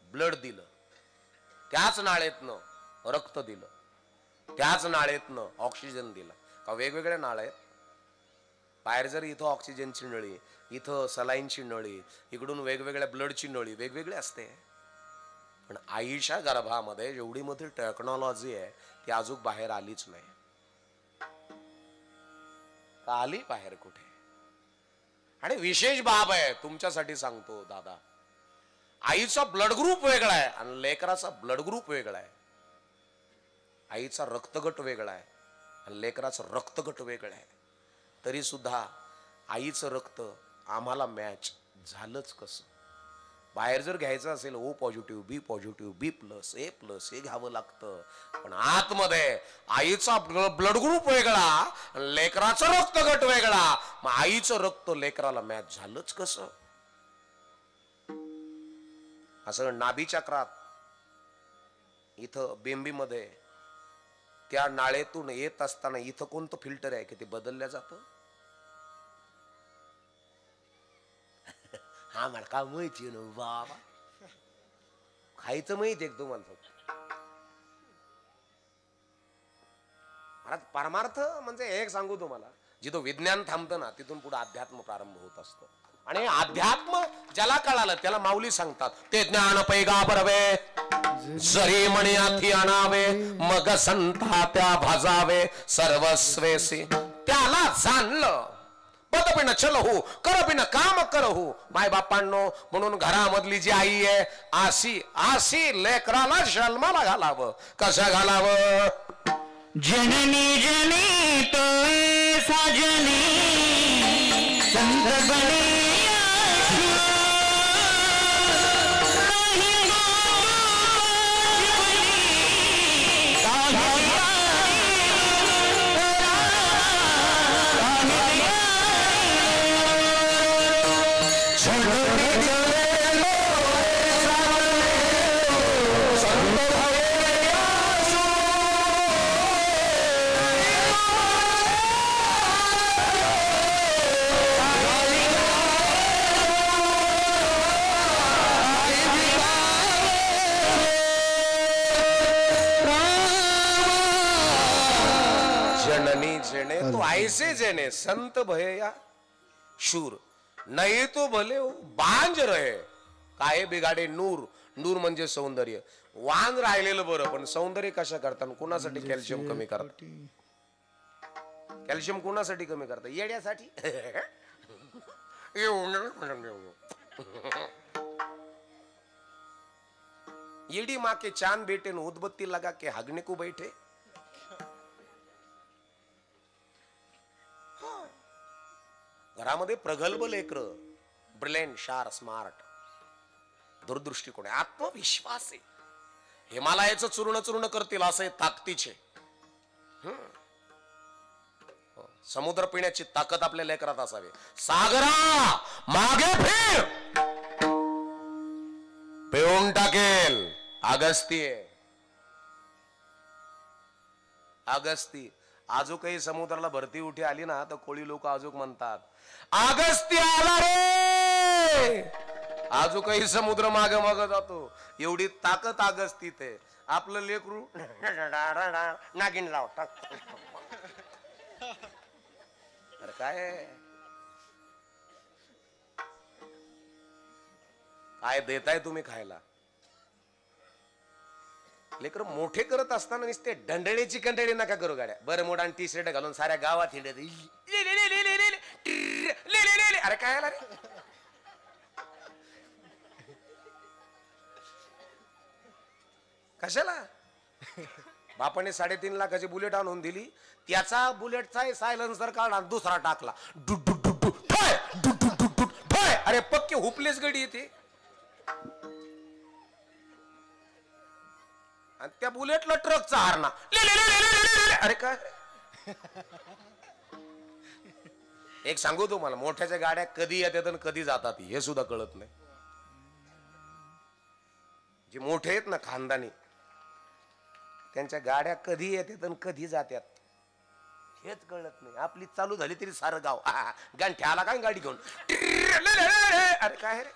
ब्लड दिलं, त्याच नाळेतनं रक्त दिलं, त्याच नाळेतनं ऑक्सिजन दिला. का वेगवेगळ्या नाळ आहेत? बाहेर जर इथं ऑक्सिजनची नळी, इथं सलाईनची नळी, इकडून वेगवेगळ्या ब्लडची नळी वेगवेगळी असते. पण आईच्या गर्भामध्ये एवढी मोठी टेक्नॉलॉजी आहे, ती अजून बाहेर आलीच नाही. का आली बाहेर कुठे? आणि विशेष बाब आहे, तुमच्यासाठी सांगतो दादा, आईचा ब्लड ग्रुप वेगळा आहे आणि लेकराचा ब्लड ग्रुप वेगळा आहे. आईचा रक्तगट वेगळा आहे आणि लेकराचा रक्तगट वेगळा आहे. तरी सुद्धा आईचं रक्त आम्हाला मॅच झालंच कसं? बाहेर जर घ्यायचं असेल O positive B positive B+, A+ हे घ्यावं लागतं. पण आतमध्ये आईचा ब्लड ग्रुप वेगळा, लेकराचं रक्त गट वेगळा. मग आईचं रक्त लेकराला मॅच झालंच कसं? असं नाभी चक्रात इथं बेंबीमध्ये त्या नाळेतून येत असताना इथं कोणतं फिल्टर आहे की ते बदलल्या जातं? हा मला का माहिती ना बाबा, खायचं माहिती आहे तुम्हाला. मला परमार्थ म्हणजे एक सांगू तुम्हाला, जिथं विज्ञान थांबतं ना तिथून पुढे अध्यात्म प्रारंभ होत असतो. आणि अध्यात्म ज्याला कळालं त्याला माऊली सांगतात, ते ज्ञान पैगा बरवे जरी म्हणे हाती आणावे, मग संता त्या भाजावे सर्वस्वेसी. त्याला जाणलं पदपिन चलहू करपिन काम करहू. माय बापांनो, म्हणून घरामधली जी आई आहे आशी आशी लेकराला जन्माला घालावं. कसं घालावं? जननी जनित साजनी संत बने तो ऐसे जेने संत भया शूर नाही तो भले बांज रहे. काय बिगाडे नूर. नूर म्हणजे सौंदर्य. वांज राहिलेलं बरं, पण सौंदर्य कशा करतात? कुणासाठी कॅल्शियम कमी करतात? कॅल्शियम कुणासाठी कमी करतात? येड्यासाठी. येडी माँ के चांद बेटे न उदबत्ती लगा के हगने को बैठे. घरामध्ये प्रगल्भ लेकर, ब्रिलियंट, शार्प, स्मार्ट, दूरदृष्टिकोन, आत्मविश्वास आहे. हिमालयाचं चूर्ण चूर्ण करतील असे ताकदीचे. समुद्र पिण्याची ताकद आपल्या लेकरात असावी. सागरा मागे फिर, पिऊन टाकेल. अगस्ती आजो काही समुद्राला भरती उठी आली ना तर कोळी लोक आजूक म्हणतात, अगस्ती आला रे. आजो काही समुद्र मागे मागे जातो. एवढी ताकद अगस्तीत आहे. आपलं लेकरू नागिन लावतात. अरे काय काय देताय तुम्ही खायला? लेकर मोठे करत असताना नुसते डंडळीची कंडळी नका करू गाड्या. बरं मोठा टी शर्ट घालून साऱ्या गावात हिंडत. अरे काय आला रे? कशाला? बापाने 3.5 लाखाची बुलेट आणून दिली. त्याचा बुलेटचा सायलेन्सर काढला, दुसरा टाकला. अरे पक्के हुपलेस गडी येते. आणि त्या बुलेटला ट्रकचा हारणा. अरे काय? एक सांगू तुम्हाला, मोठ्याच्या गाड्या कधी येतात आणि कधी जातात हे सुद्धा कळत नाही. जे मोठे आहेत ना खानदानी, त्यांच्या गाड्या कधी येतात आणि कधी जातात हेच कळत नाही. आपली चालू झाली तरी सारं गाव गांठ्या आला काय गाडी घेऊन. अरे काय रे?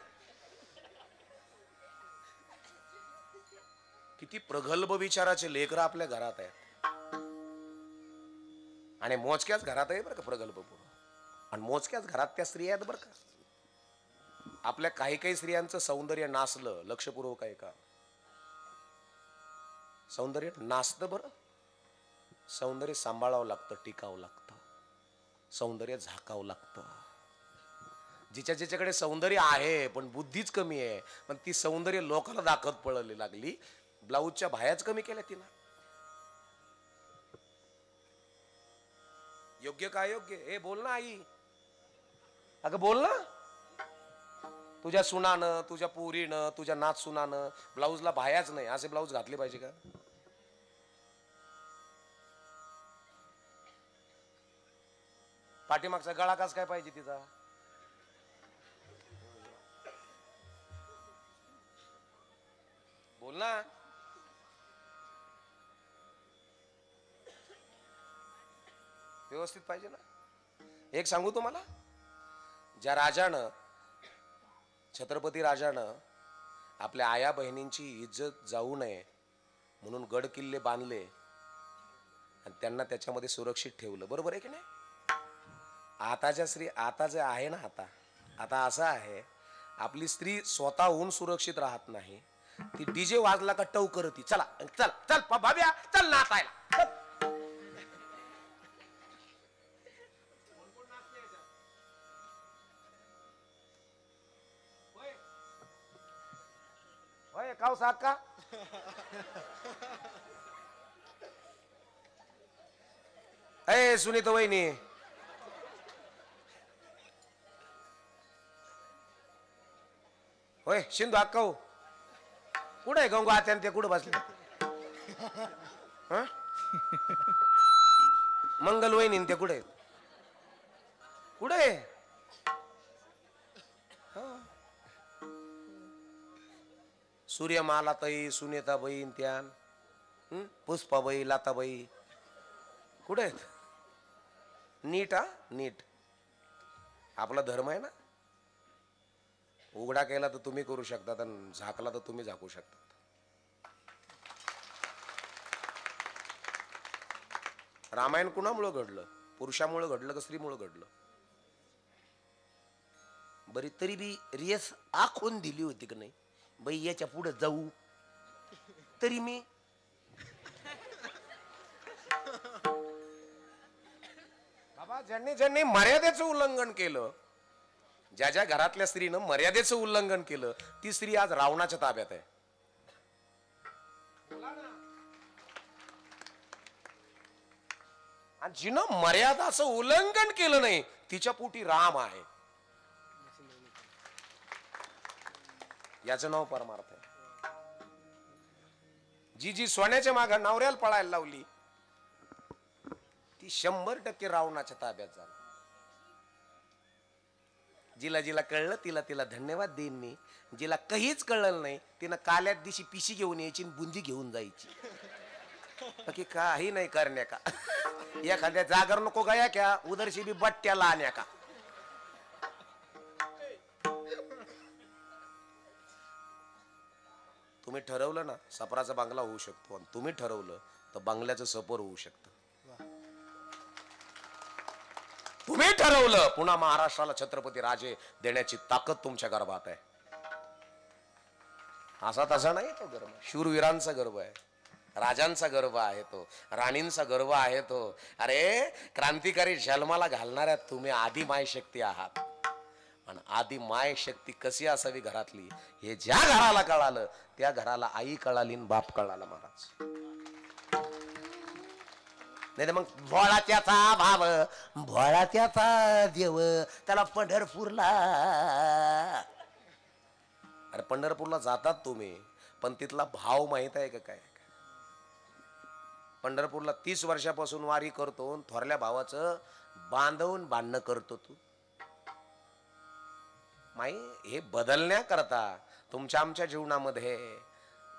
किती प्रगल्भ विचाराचे लेकरं आपल्या घरात आहेत. आणि मोजक्याच घरात आहे बरं का प्रगल्भ पुरुष. आणि मोजक्याच घरात त्या स्त्रिया आहेत बरं का. आपल्या काही काही स्त्रियांचं सौंदर्य नासलं. लक्षपूर्वक आहे का? सौंदर्य नासतं बरं. सौंदर्य सांभाळावं लागतं, टिकावं लागतं, सौंदर्य झाकावं लागतं. जिच्याकडे सौंदर्य आहे पण बुद्धीच कमी आहे, पण ती सौंदर्य लोकांना दाखवत पळली लागली. ब्लाऊजच्या बाह्याच कमी केल्या तिला. योग्य काय योग्य? हे बोल ना आई. अगं बोल ना. तुझ्या सुनानं, तुझ्या पोरीनं, तुझ्या नाच सुनानं ब्लाऊजला बायाच नाही असे ब्लाऊज घातले पाहिजे का? पाठीमागचा गळा कास काय पाहिजे तिचा? बोल ना. व्यवस्थित पाहिजे ना. एक सांगू तुम्हाला, ज्या राजानं, छत्रपती राजानं आपल्या आया बहिणींची इज्जत जाऊ नये म्हणून गड किल्ले बांधले आणि त्यांना त्याच्यामध्ये सुरक्षित ठेवलं. बरोबर आहे की नाही? आताच्या स्त्री, आता जे आहे ना, आता असं आहे, आपली स्त्री स्वतःहून सुरक्षित राहत नाही. ती डीजे वाजला का टव करती, चला चल चल भाभ्या चल नाचायला. होय काव साका ए सुनीता वहिनी, होय शिंदू अक्का हो, कुठे आहे गंगू आत्यान ते कुठं बसले? मंगल वहिनी ते कुठे कुठे? सूर्यमालाताई, सुनीताबाई त्यान, पुष्पाबाई, लाताबाई कुठे आहेत? नीट हा नीट. आपला धर्म आहे ना, उघडा केला तर तुम्ही करू शकता आणि झाकला तर तुम्ही झाकू शकता. रामायण कुणामुळं घडलं? पुरुषामुळं घडलं का स्त्रीमुळं घडलं? बरी तरी बी रियस आखून दिली होती का नाही, बाई याच्या पुढे जाऊ, तरी मी बाबा ज्यांनी मर्यादेचं उल्लंघन केलं, ज्या घरातल्या स्त्रीनं मर्यादेचं उल्लंघन केलं, ती स्त्री आज रावणाच्या ताब्यात आहे. आणि जिनं मर्यादाचं उल्लंघन केलं नाही, तिच्या पोटी राम आहे. याचं नाव परमार्थ आहे. जी सोन्याच्या मागे नवऱ्याला पळायला लावली, ती 100% रावणाच्या ताब्यात झाली. जिला कळलं तिला धन्यवाद देईन मी. जिला काहीच कळलं नाही, तिनं काल्यात दिवशी पिशी घेऊन यायची आणि बुंदी घेऊन जायची. बाकी काही नाही करण्या का. एखाद्या जागर नको गया क्या, उदरशी बी बट्ट्याला आण्या का. तुम्ही ठरवलं ना सपराचा बांगला होऊ शकतो, आणि तुम्ही ठरवलं तर बांगल्याचं सपर होऊ शकतं. तुम्ही ठरवलं पुन्हा महाराष्ट्राला छत्रपती राजे देण्याची ताकद तुमच्या गर्भात आहे. असा तसा नाही तो गर्भ. शूरवीरांचा गर्भ आहे, राजांचा गर्भ आहे तो, राणींचा गर्भ आहे तो. अरे क्रांतिकारी जन्माला घालणाऱ्या तुम्ही आदि माय शक्ती आहात. आणि आदि माय शक्ती कशी असावी घरातली, हे ज्या घराला कळालं त्या घराला आई कळाली आणि बाप कळाला महाराज. नाही मग भोळा त्याचा भाव, भोळा त्याचा देव, त्याला पंढरपूरला. अरे पंढरपूरला जातात तुम्ही, पण तिथला भाव माहित आहे का काय? पंढरपूरला 30 वर्षापासून वारी करतो, थोरल्या भावाचं बांधवून भांडणं करतो तू. माई हे बदलण्याकरता तुमच्या आमच्या जीवनामध्ये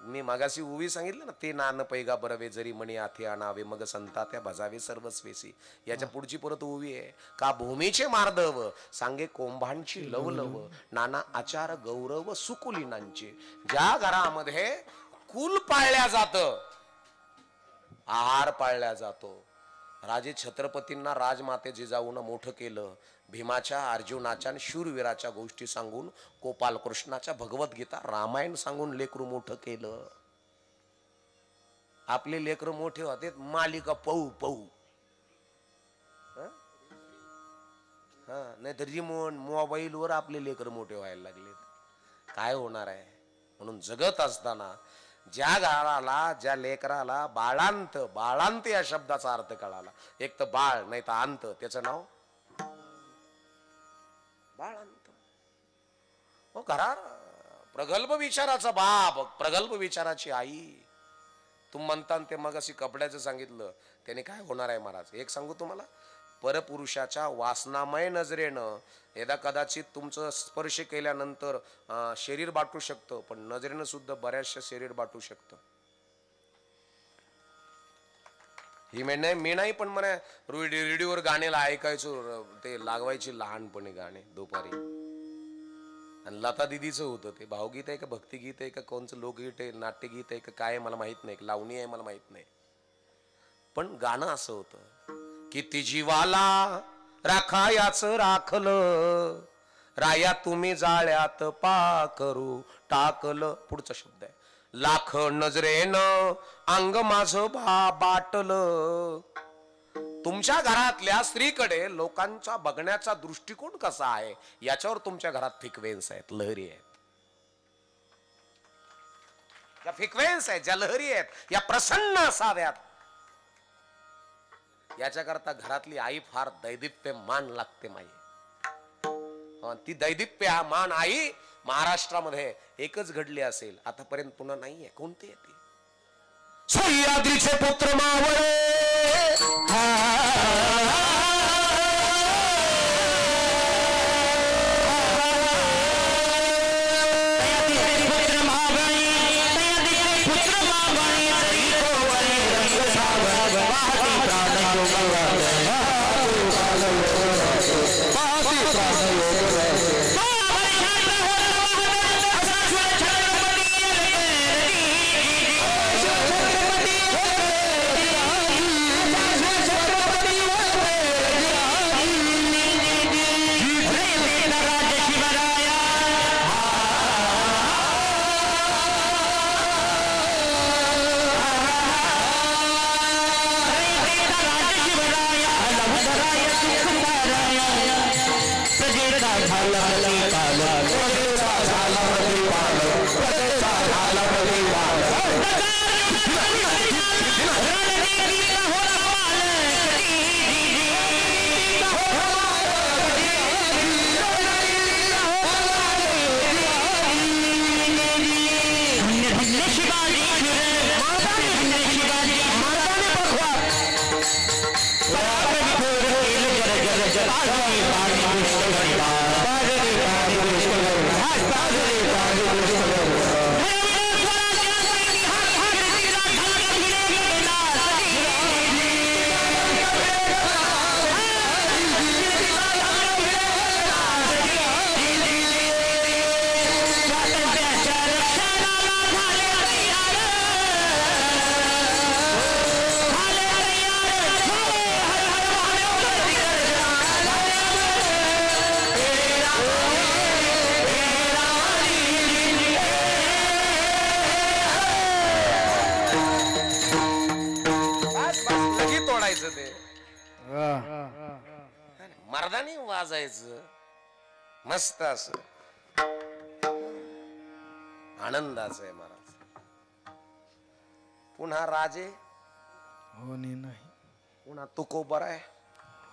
मी मगाशी उभी सांगितलं ना, ते नान पैगा बरवे जरी मणी आथे आणावे, मग संता त्या भजावे सर्वस्वेसी. याच्या पुढची परत उभी आहे का, भूमीचे मार्दव सांगे कोंभांची लवलव, नाना आचार गौरव सुकुलीनांचे. ज्या घरामध्ये कुल पाळल्या जात, आहार पाळल्या जातो. राजे छत्रपतींना राजमाते जिजाऊनं मोठं केलं. भीमाच्या, अर्जुनाच्या आणि शूरवीराच्या गोष्टी सांगून, गोपाल कृष्णाच्या भगवद्गीता रामायण सांगून लेकरू मोठं केलं. आपले लेकरं मोठे होते मालिका पाहू पाहू. नाही तर रिमोट मोबाईलवर आपले लेकरं मोठे व्हायला लागले. काय होणार आहे? म्हणून जगत असताना ज्या घराला, ज्या लेकराला बाळांत या शब्दाचा अर्थ कळाला, एक तर बाळ नाही तर अंत, त्याचं नाव बाळांत. हो घरात प्रगल्भ विचाराचा बाप, प्रगल्भ विचाराची आई. तुम्ही म्हणता ते मग अशी कपड्याचं सांगितलं, त्याने काय होणार आहे महाराज? एक सांगू तुम्हाला, परपुरुषाच्या वासनामय नजरेनं एकदा कदाचित तुमचं स्पर्श केल्यानंतर शरीर बाटू शकतं, पण नजरेनं सुद्धा बऱ्याचशा शरीर बाटू शकतं. ही म्हणजे मी नाही, पण मला रेडिओवर गाण्याला ऐकायचो, ते लागवायची लहानपणी गाणे दुपारी. आणि लता दिदीचं होतं ते. भावगीत आहे का भक्तिगीत आहे का कोणचं लोकगीत आहे, नाट्यगीत आहे का काय मला माहित नाही, लावणी आहे मला माहित नाही, पण गाणं असं होतं, किती जीवाला राखायाच राखलं, राया तुम्ही जाळ्यात पाकरू टाकलं. पुढचा शब्द आहे, लाख नजरेनं अंग माझं बाटलं. तुमच्या घरातल्या स्त्रीकडे लोकांचा बघण्याचा दृष्टिकोन कसा आहे याच्यावर तुमच्या घरात फ्रिक्वेन्स आहेत, लहरी आहेत. या फ्रिक्वेन्स आहेत, ज्या लहरी आहेत, या प्रसन्न असाव्यात. याच्याकरता घरातली आई फार दैदिप्यमान लागते माई. ती दैदिप्यमान आई महाराष्ट्रामध्ये एकच घडली असेल, आतापर्यंत पुन्हा नाहीये. कोणती आहे ती? सह्याद्रीचे पुत्र मावळे, मर्दानी वाजायचं मस्त असं आनंदाचं आहे महाराज. पुन्हा राजे होणे नाही, पुन्हा तुकोबर आहे,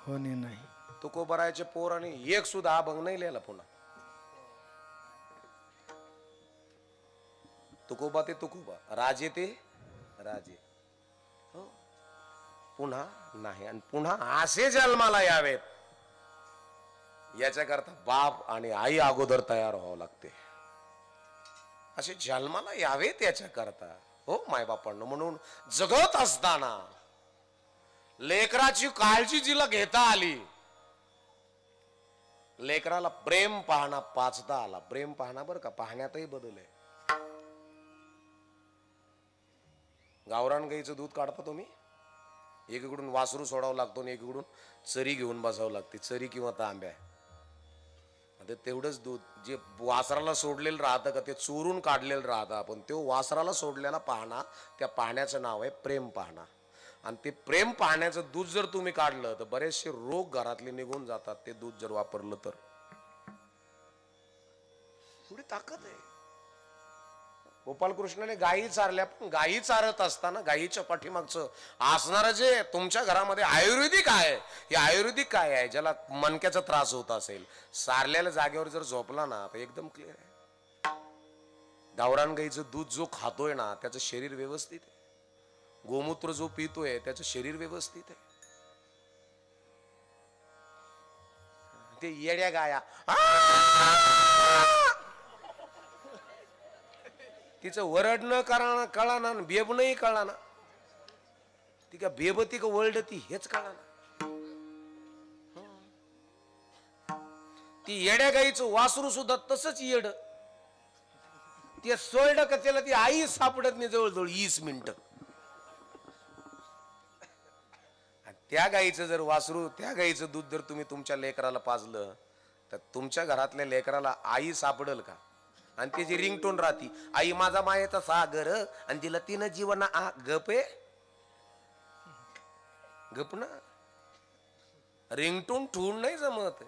होणे नाही. तुकोबरायचे पोर आणि एक सुद्धा अभंग नाही लिहिला. पुन्हा तुकोबा ते तुकोबा, राजे ते राजे. हो, पुन्हा नाही. आणि पुन्हा असे जन्माला यावेत याच्याकरता बाप आणि आई अगोदर तयार व्हावं लागते. असे जन्माला यावेत याच्याकरता. हो मायबापांना, म्हणून जगत असताना लेकराची काळजी जिला घेता आली, लेकराला प्रेम पाहणा पाचता आला. प्रेम पाहणा बरं का, पाहण्यातही बदल आहे. गावरान गाईचं दूध काढता तुम्ही, एकीकडून वासरू सोडावं लागतो आणि एकीकडून चरी घेऊन बसावं लागते, चरी किंवा तांब्या. तेवढंच दूध जे वासराला सोडलेलं राहतं का ते चोरून काढलेलं राहतं, आपण ते वासराला सोडलेला पाहणा, त्या पाहण्याचं नाव आहे प्रेम पाहणा. आणि ते प्रेम पाहण्याचं दूध जर तुम्ही काढलं तर बरेचसे रोग घरातले निघून जातात. ते दूध जर वापरलं तर थोडी ताकद आहे. गोपालकृष्णाने गायी चारल्या, पण गायी चारत असताना गायीच्या पाठीमागचं असणारं जे तुमच्या घरामध्ये आयुर्वेदिक आहे, हे आयुर्वेदिक काय आहे, ज्याला मणक्याचा त्रास होत असेल, सारलेल्या जागेवर जर झोपला ना तर एकदम क्लिअर आहे. गावरान गाईचं दूध जो खातोय ना त्याचं शरीर व्यवस्थित आहे. गोमूत्र जो पितोय त्याचं शरीर व्यवस्थित आहे. ते येड्या गाया तिचं वरडणं कळाना, बेबणंही कळाना, ती का बेबती का वरडती हेच कळाना. ती येड्या गाईचं वासरू सुद्धा तसंच येड, ते सोडलं का त्याला ती आई सापडत नाही जवळजवळ 20 मिनिटं. त्या गाईचं जर वासरू, त्या गाईचं दूध जर तुम्ही तुमच्या लेकराला पाजलं तर तुमच्या घरातल्या लेकराला आई सापडल का? आणि त्याची रिंगटोन राहती, आई माझा मायेचा सागर, आणि तिला तिनं जीवन गप आहे, गप ना. रिंगटोन ठेवून नाही जमत.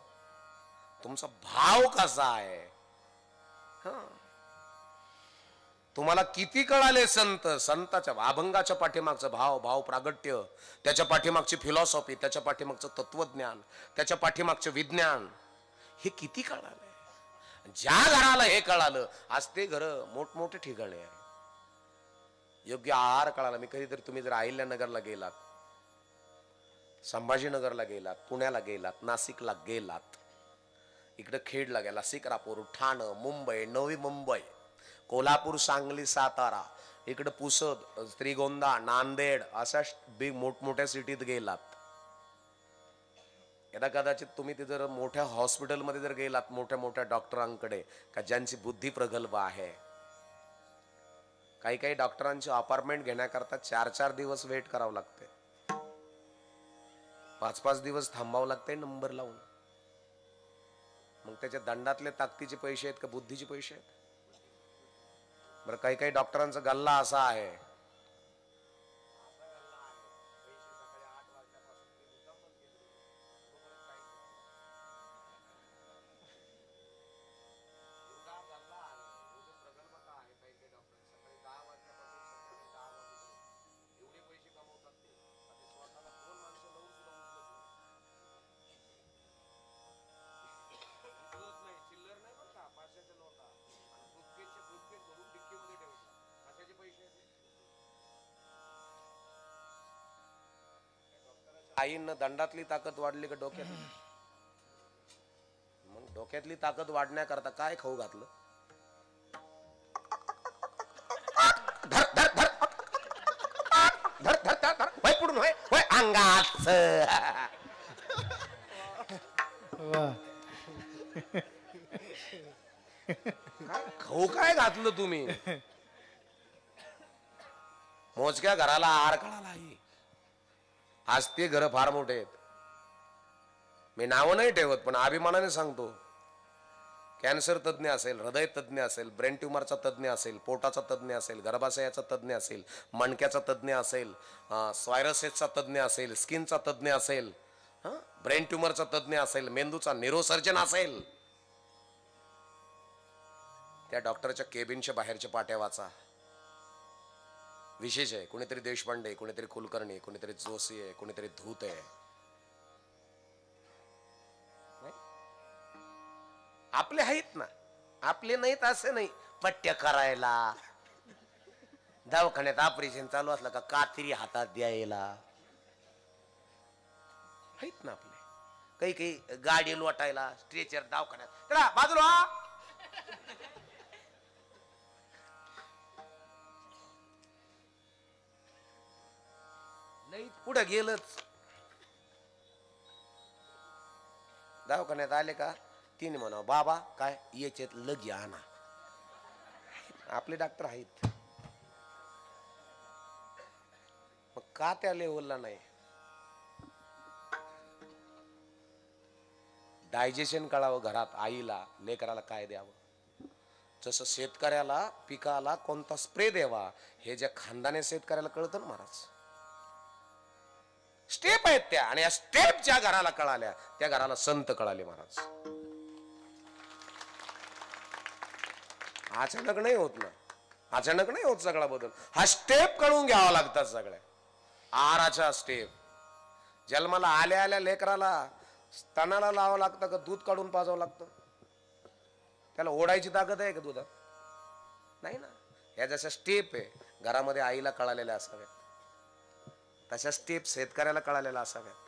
तुमचा भाव कसा आहे, तुम्हाला किती कळाले संत, संताच्या अभंगाच्या पाठीमागचं भाव प्रागट्य, त्याच्या पाठीमागची फिलॉसॉफी, त्याच्या मागचं तत्वज्ञान, त्याच्या पाठीमागचं विज्ञान, हे किती कळालंय. ज्या घराला हे कळालं आज ते घर मोठमोठे ठिकाणे आहे. योग्य आहार कळाला. मी कधीतरी तुम्ही जर अहिल्यानगरला गेलात, संभाजीनगरला गेलात, पुण्याला गेलात, नाशिकला गेलात, इकडे खेडला गेला, सिक्रापूर, ठाणं, मुंबई, नवी मुंबई, कोल्हापूर, सांगली, सातारा, इकडे पुसद, श्रीगोंदा, नांदेड, अशा मोठमोठ्या सिटीत गेलात, यदा कदाचित तुम्ही ते जर मोठ्या हॉस्पिटलमध्ये जर गेलात, मोठ्या मोठ्या डॉक्टरांकडे का ज्यांची बुद्धी प्रगल्भ आहे, काही काही डॉक्टरांची अपॉइंटमेंट घेण्याकरता 4-4 दिवस वेट करावं लागते, 5-5 दिवस थांबावं लागतंय नंबर लावून. मग त्याच्या दंडातले ताकदीचे पैसे आहेत का बुद्धीचे पैसे आहेत? बरं, काही काही डॉक्टरांचा गल्ला असा आहे, आईनं दंडातली ताकद वाढली का डोक्यात? मग डोक्यातली ताकद वाढण्याकरता काय खाऊ घातलं? धर धर धर धर धर धर धर वय पुढून वय अंगात. खाऊ काय घातलं तुम्ही? मोजक्या घराला आहार कळाला. आज ते घर फार मोठे आहेत. मी नाव नाही ठेवत पण अभिमानाने सांगतो, कॅन्सर तज्ञ असेल, हृदय तज्ञ असेल, ब्रेन ट्युमरचा तज्ञ असेल, पोटाचा तज्ञ असेल, गर्भाशयाचा तज्ञ असेल, मणक्याचा तज्ञ असेल, स्वायरसेसचा तज्ञ असेल, स्किनचा तज्ञ असेल, ब्रेन ट्युमरचा तज्ञ असेल, मेंदूचा न्यूरोसर्जन असेल, त्या डॉक्टरच्या केबिनच्या बाहेरच्या पाट्या वाचा. विशेष आहे. कोणीतरी देशपांडे, कोणीतरी कुलकर्णी, कोणीतरी जोशी आहे, कोणीतरी धूत आहे. आपले आहेत ना, आपले नाहीत असं नाही. पट्ट्या करायला, दवाखान्यात ऑपरेशन चालू असलं का कात्री हातात द्यायला आहेत ना आपले. काही काही गाडी लोटायला, स्ट्रेचर दवाखान्यात चला बाजूला नाही. पुढे गेलच दवाखान्यात आले का तिने म्हणा बाबा काय याच्यात लगी आणा. आपले डॉक्टर आहेत. मग का त्या लेवलला नाही? डायजेशन कळावं घरात. आईला लेकराला काय द्यावं, जसं शेतकऱ्याला पिकाला कोणता स्प्रे द्यावा हे ज्या खानदानी शेतकऱ्याला कळतं ना महाराज. स्टेप आहेत त्या, आणि या स्टेप ज्या घराला कळाल्या त्या घराला संत कळाले महाराज. अचानक नाही होत ना. अचानक नाही होत सगळा बदल. हा स्टेप कळून घ्यावा लागतात सगळ्या आहाराच्या स्टेप. जन्माला आल्या आल्या लेकराला स्तनाला लावावं लागतं का दूध काढून पाजावं लागतं? त्याला ओढायची ताकद आहे का दुधात? नाही ना. या जशा स्टेप आहे घरामध्ये आईला कळालेल्या असाव्यात, तशा स्टेप शेतकऱ्याला कळालेल्या असाव्यात.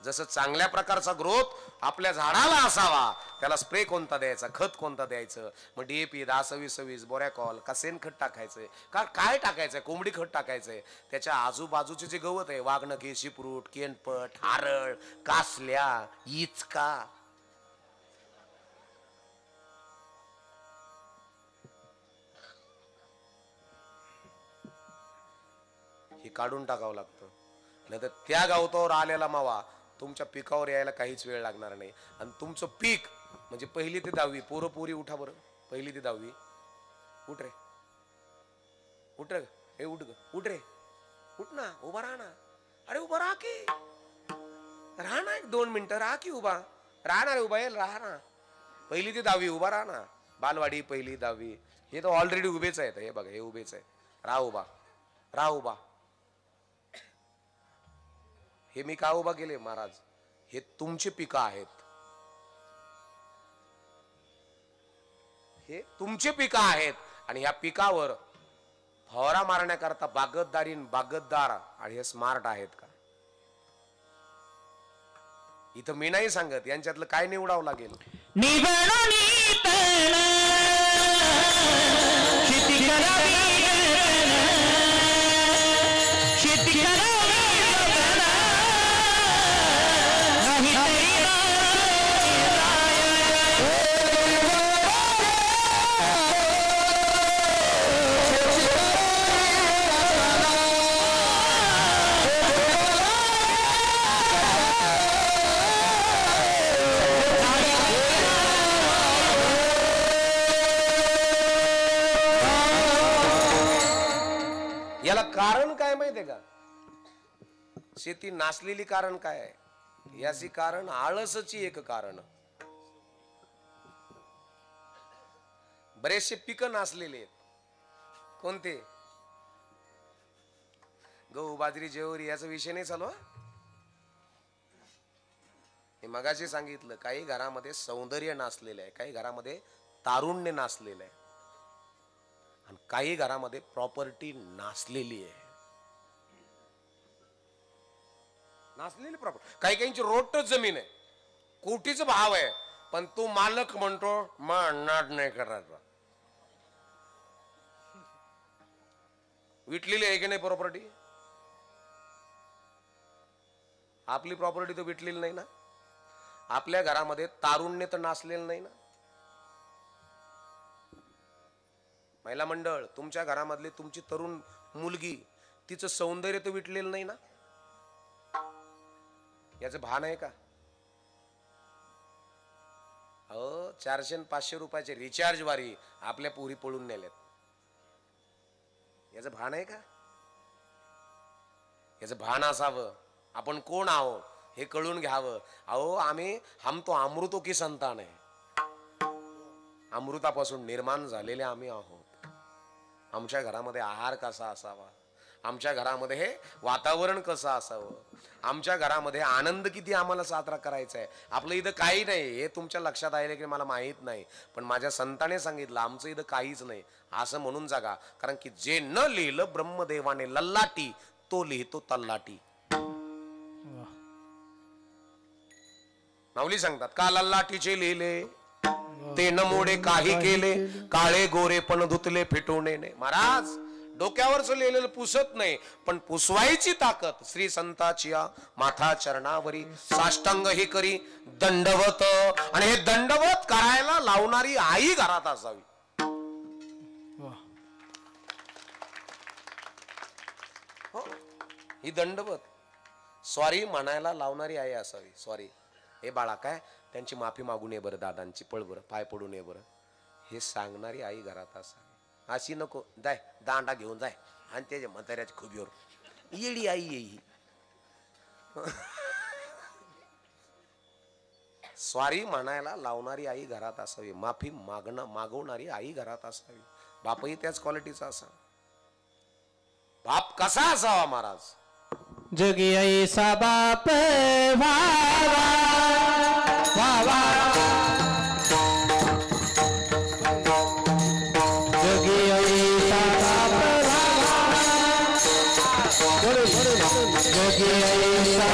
जसं चांगल्या प्रकारचा ग्रोथ आपल्या झाडाला असावा, त्याला स्प्रे कोणता द्यायचा, खत कोणता द्यायचं, मग DAP 10-26-26 बोरॅकॉल का शेणखत टाकायचंय का काय टाकायचंय, कोंबडी खत टाकायचंय. त्याच्या आजूबाजूचे जे गवत आहे, वाघनखे, शिपरूट, केनपट, हारळ, कासल्या, इचका, हे काढून टाकावं लागतं. नाही तर त्या गवतावर आलेला मावा तुमच्या पिकावर यायला काहीच वेळ लागणार नाही. आणि तुमचं पीक म्हणजे 1ली ते 10वी, पोरं पोरी उठा बरं. 1ली ते 10वी उठ रे, उठ रे, हे उठ ग, उठ रे, उठ ना, उभा राहा ना. अरे उभा राहा की, राहा ना, 1-2 मिनिटं राहा की उभा, राहणार उभा येईल, राहा ना. 1ली ते 10वी उभा राहा ना. बालवाडी 1ली 10वी हे तर ऑलरेडी उभेच आहेत. हे बघा हे उभेच आहे. राहा उभा, राहा उभा. हे मी का उभा केले महाराज? हे तुमचे पिकं आहेत, हे तुमचे पिकं आहेत. आणि ह्या पिकावर फवारा मारण्याकरता बागतदार आणि हे स्मार्ट आहेत का? इथं मी नाही सांगत यांच्यातलं काय निवडावं लागेल. याला कारण काय माहितीये का? शेती नासलेली कारण काय आहे? याची कारण आळसची एक कारण. बरेचसे पिकं नासलेले आहेत. कोणते? गहू, बाजरी, ज्वारी याचा विषय नाही चालू. हे मगाशी सांगितलं, काही घरामध्ये सौंदर्य नासलेलं आहे, काही घरामध्ये तारुण्य नासलेलं आहे, आणि काही घरामध्ये प्रॉपर्टी नासलेली आहे. नासलेली प्रॉपर्टी. काही काहींची रोडच जमीन आहे, कोटीचा भाव आहे, पण तो मालक म्हणतो नाद नाही करायचा. विटलेली आहे की नाही प्रॉपर्टी? आपली प्रॉपर्टी तर विटलेली नाही ना. आपल्या घरामध्ये तारुण्य तर नासलेलं नाही ना. महिला मंडळ, तुमच्या घरामधली तुमची तरुण मुलगी, तिचं सौंदर्य तर विटलेलं नाही ना. याचं भान आहे का? 400-500 रुपयाचे रिचार्ज वारी आपल्या पोरी पळून नेल्यात. याचं भान आहे का? याचं भान असावं. आपण कोण आहोत हे कळून घ्यावं. हम तो अमृतो की संतान आहे. अमृतापासून निर्माण झालेले आम्ही आहोत. आमच्या घरामध्ये आहार कसा असावा, आमच्या घरामध्ये हे वातावरण कसं असावं, आमच्या घरामध्ये आनंद किती आम्हाला साजरा करायचा आहे. आपलं इथं काही नाही हे तुमच्या लक्षात आलं की मला माहित नाही, पण माझ्या संताने सांगितलं आमचं इथं काहीच नाही असं म्हणून जगा. कारण की जे न लिहिलं ब्रह्मदेवाने लल्लाटी, तो लिहितो तल्लाटी. माऊली सांगतात का लल्लाटीचे लिहिले ते न मोडे काही केले, काळे गोरे पण धुतले फिटवणे. महाराज डोक्यावरच लिहिलेलं पुसत नाही, पण पुसवायची ताकद श्री संताची माथा चरणावरी साष्टांग ही करी दंडवत. आणि हे दंडवत करायला लावणारी आई घरात असावी. हो, ही दंडवत सॉरी म्हणायला लावणारी आई असावी. सॉरी हे बाळा काय, त्यांची माफी मागून ये बरं, दादांची पळ बरं, पाय पडून ये बरं, हे सांगणारी आई घरात असावी. अशी नको जाय दांडा घेऊन जाय आणि त्याच्या म्हाताऱ्याच्या खुबीवर येडी आई येई. सॉरी म्हणायला लावणारी आई घरात असावी. माफी मागवणारी आई घरात असावी. बापही त्याच क्वालिटीचा असा. बाप कसा असावा महाराज? जगी ऐसा बाप व्हावा व्हावा, जगी ऐसा बाप व्हावा, जगी ऐसा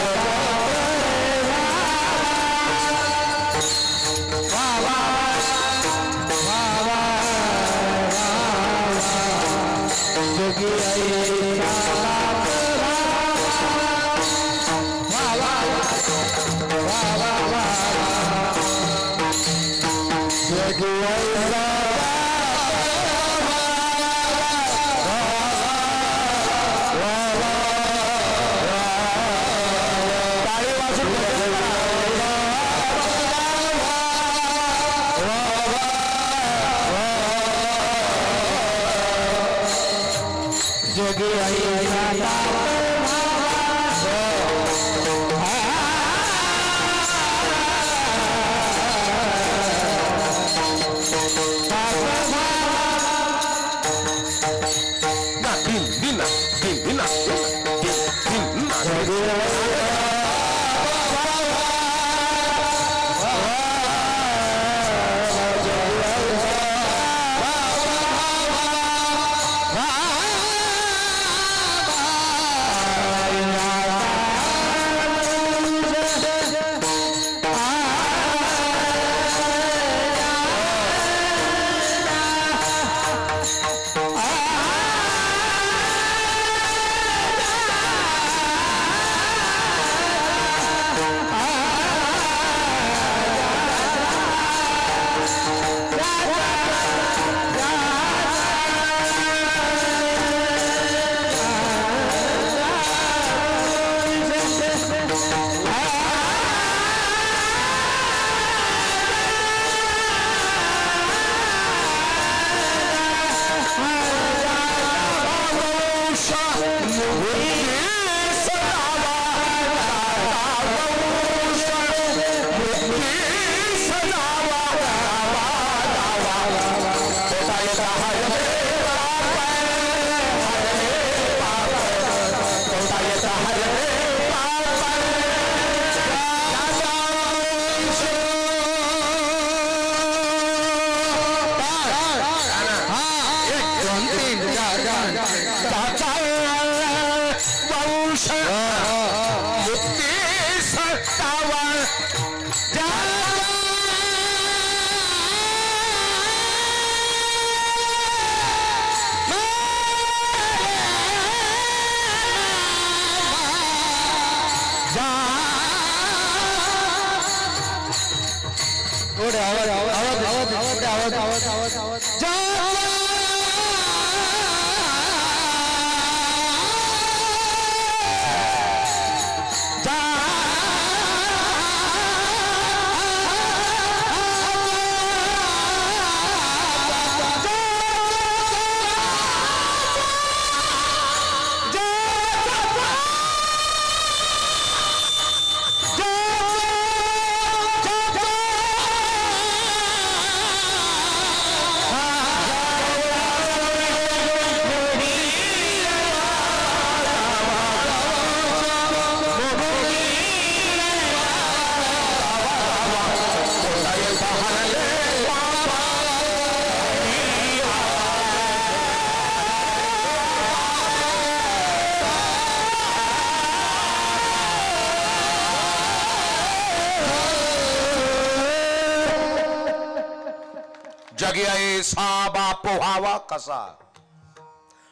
जगी ऐसा बाप व्हावा कसा,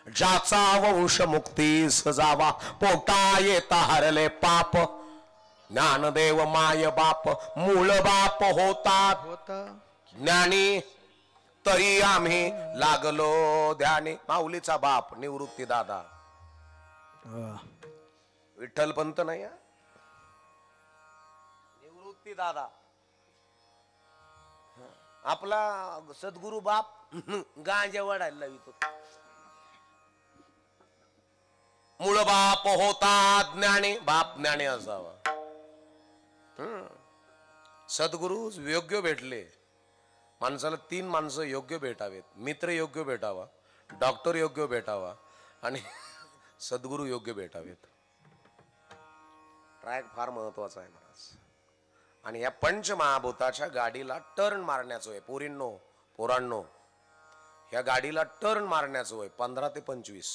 ज्याचा वंश मुक्तीस जावा. पोटा येता हरले पाप, ज्ञानदेव माय बाप. मूळ बाप होतात ज्ञानी, तरी आम्ही लागलो ध्यानी. माऊलीचा बाप निवृत्ती दादा विठ्ठल पंत नाही, निवृत्ती दादा आपला सद्गुरु बाप गांजा वडायला लावितो. मूळ बाप होता ज्ञानी, बाप ज्ञानी असावा. सद्गुरु योग्य भेटले माणसाला 3 माणसं योग्य भेटावेत. मित्र योग्य भेटावा, डॉक्टर योग्य भेटावा आणि सद्गुरू योग्य भेटावेत. ट्रॅक फार महत्वाचा आहे महाराज. आणि या पंचमहाभूताच्या गाडीला टर्न मारण्याचं आहे. पोरांनो या गाडीला टर्न मारण्याचं आहे 15 ते 25.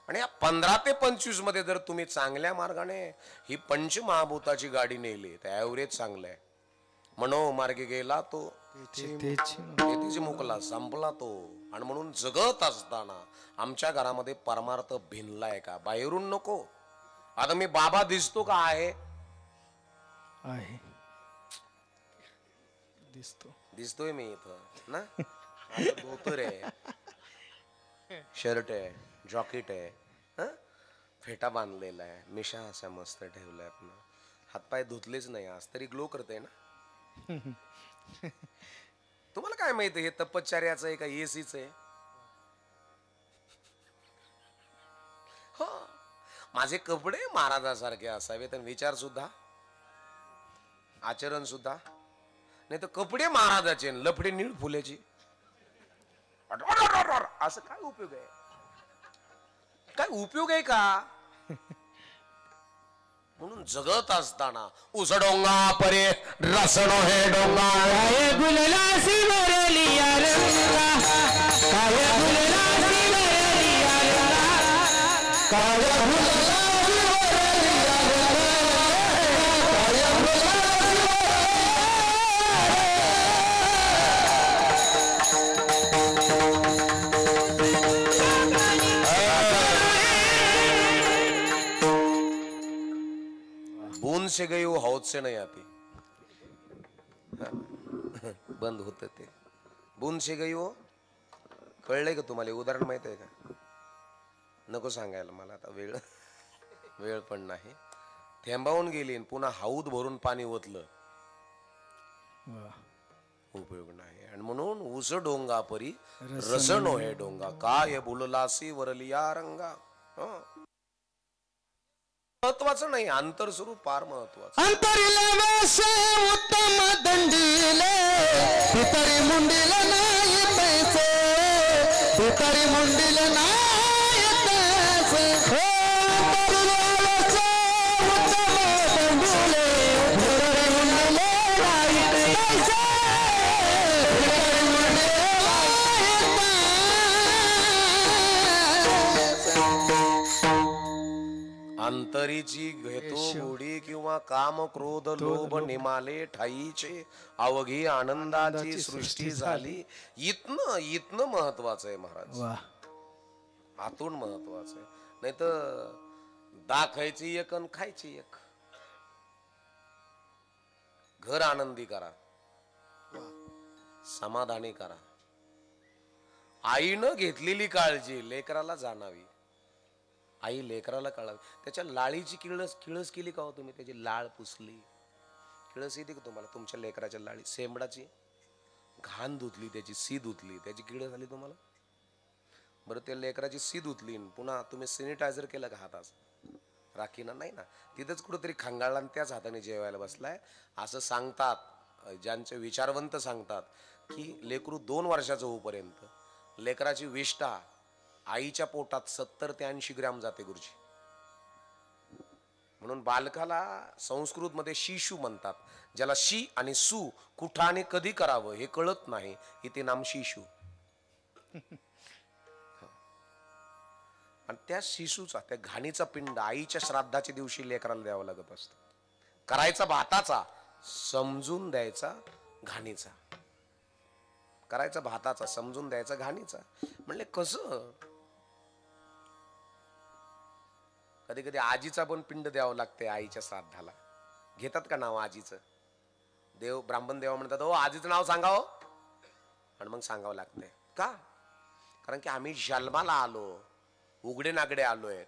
आणि या 15 ते 25 मध्ये जर तुम्ही चांगल्या मार्गाने ही पंचमहाभूताची गाडी नेली तर ॲव्हरेज चांगलं आहे. मनोमार्गे गेला तो तेथीच मुकला, संपला तो. आणि म्हणून जगत असताना आमच्या घरामध्ये परमार्थ भिनलाय का? बाहेरून नको. आता मी बाबा दिसतो का? आहे दिसतोय मी इथं ना. धोतर आहे, शर्ट आहे, जॉकेट आहे, फेटा बांधलेला आहे, मिशा असा मस्त ठेवलाय. आपण हातपाय धुतलेच नाही आज तरी ग्लो करते ना. तुम्हाला काय माहिती हे तपश्चर्याचं आहे का एसीच आहे? हो, माझे कपडे महाराजासारखे असावेत आणि विचार सुद्धा, आचरण सुद्धा. नाही तर कपडे महाराजाचे लफडे नीळ फुल्याची. असं काय उपयोग आहे? काय उपयोग आहे का? म्हणून जगत असताना उस डोंगा परे रसणो हे डोंगा काय गुललासी वरलिया रंगा, काय गुललासी वरलिया रंगा, काय गुललासी वरलिया रंगा, काय गुललासी बूंद से गई वो हौद से नहीं आती. बंद होत ते. बूंद से गई वो कळलंय का तुम्हाला? उदाहरण माहित आहे का? नको सांगायला मला आता, वेळ पण नाही. थेंबावून गेली पुन्हा हौद भरून पाणी ओतलं, उपयोग नाही. आणि म्हणून उस डोंगा परी रसणो हे डोंगा, काय बुललासी वरलिया रंगा. महत्वाचं नाही, अंतरस्वरूप फार महत्वाचं. अंतरिला वेश उत्तम दंडीले, पितरी मुंडीला नाही पैसे, पितरी मुंडीला नाही पैसे. अंतरिला वेश उत्तम दंडीले, पितरी मुंडीला नाही पैसे, पितरी मुंडीला नाही पैसे. अंतरीची घेतो गोडी किंवा काम क्रोध लोभ निमाले ठाईचे, अवघी आनंदाची सृष्टी झाली. इथनं महत्वाचं आहे महाराज. आतून महत्वाचं आहे. नाही तर दाखायची एक आणि खायची एक. घर आनंदी करा, समाधानी करा. आईनं घेतलेली काळजी लेकराला जाणावी. आई लेकराला कळावी. त्याच्या लाळीची किळस केली का हो तुम्ही? त्याची लाळ पुसली, किळस येते का तुम्हाला? तुमच्या लेकराच्या लाळी सेंबडाची घाण धुतली, त्याची सी धुतली, त्याची किळस आली तुम्हाला? बरं, त्या लेकराची सी धुतली पुन्हा तुम्ही सॅनिटायझर केलं का हाताचं? राखीना नाही ना. तिथंच कुठंतरी खंगाळला आणि त्याच हाताने जेवायला बसलाय. असं सांगतात ज्यांचे विचारवंत, सांगतात की लेकरू 2 वर्षाचं होईपर्यंत लेकराची विष्ठा आईच्या पोटात 70 ते 80 ग्रॅम जाते गुरुजी. म्हणून बालकाला संस्कृत मध्ये शिशु म्हणतात. ज्याला शी आणि सु कुठं आणि कधी करावं हे कळत नाही, इथे नाम शिशु. आणि त्या शिशूचा, त्या घाणीचा पिंड आईच्या श्राद्धाच्या दिवशी लेकराला द्यावा लागत असतो. करायचा भाताचा, समजून द्यायचा घाणीचा. करायचा भाताचा, समजून द्यायचा घाणीचा. म्हणले कसं? कधी कधी आजीचा पण पिंड द्यावं लागते आईच्या श्राद्धाला. घेतात का नाव आजीचं? देव ब्राह्मण देवा म्हणतात, हो आजीचं नाव सांगाव. आणि मग सांगावं लागतंय का? कारण की आम्ही जन्माला आलो, उघडे नागडे आलोय.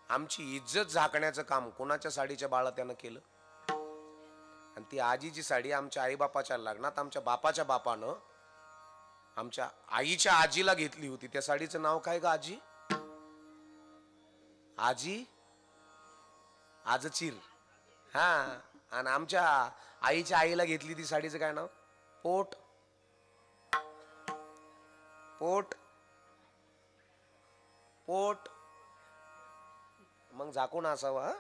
आमची इज्जत झाकण्याचं काम कोणाच्या साडीच्या बाळा त्यानं केलं? आणि ती आजीची साडी आमच्या आईबापाच्या लग्नात आमच्या बापाच्या बापानं आमच्या आईच्या आजीला घेतली होती. त्या साडीचं नाव काय ग आजी? आजी आजचीर. हा. आणि आमच्या आईच्या आईला घेतली ती साडीचं काय नाव? पोट पोट पोट मग झाकून असावा.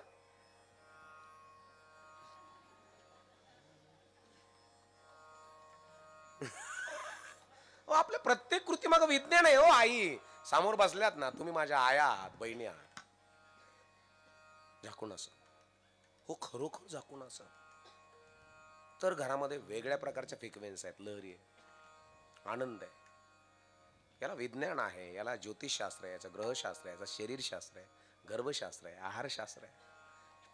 आपल्या प्रत्येक कृती माग विज्ञान आहे हो. आई समोर बसल्यात ना, तुम्ही माझ्या आया आहात, बहिणी आहात. झाकून असं हो, खरोखर झाकून असं तर घरामध्ये वेगळ्या प्रकारच्या फ्रिक्वेन्सी आहेत, लहरी आहे, आनंद आहे. याला विज्ञान आहे, याला ज्योतिषशास्त्र आहे, याचं ग्रहशास्त्र आहे, याचं शरीरशास्त्र आहे, गर्भशास्त्र आहे, आहारशास्त्र आहे.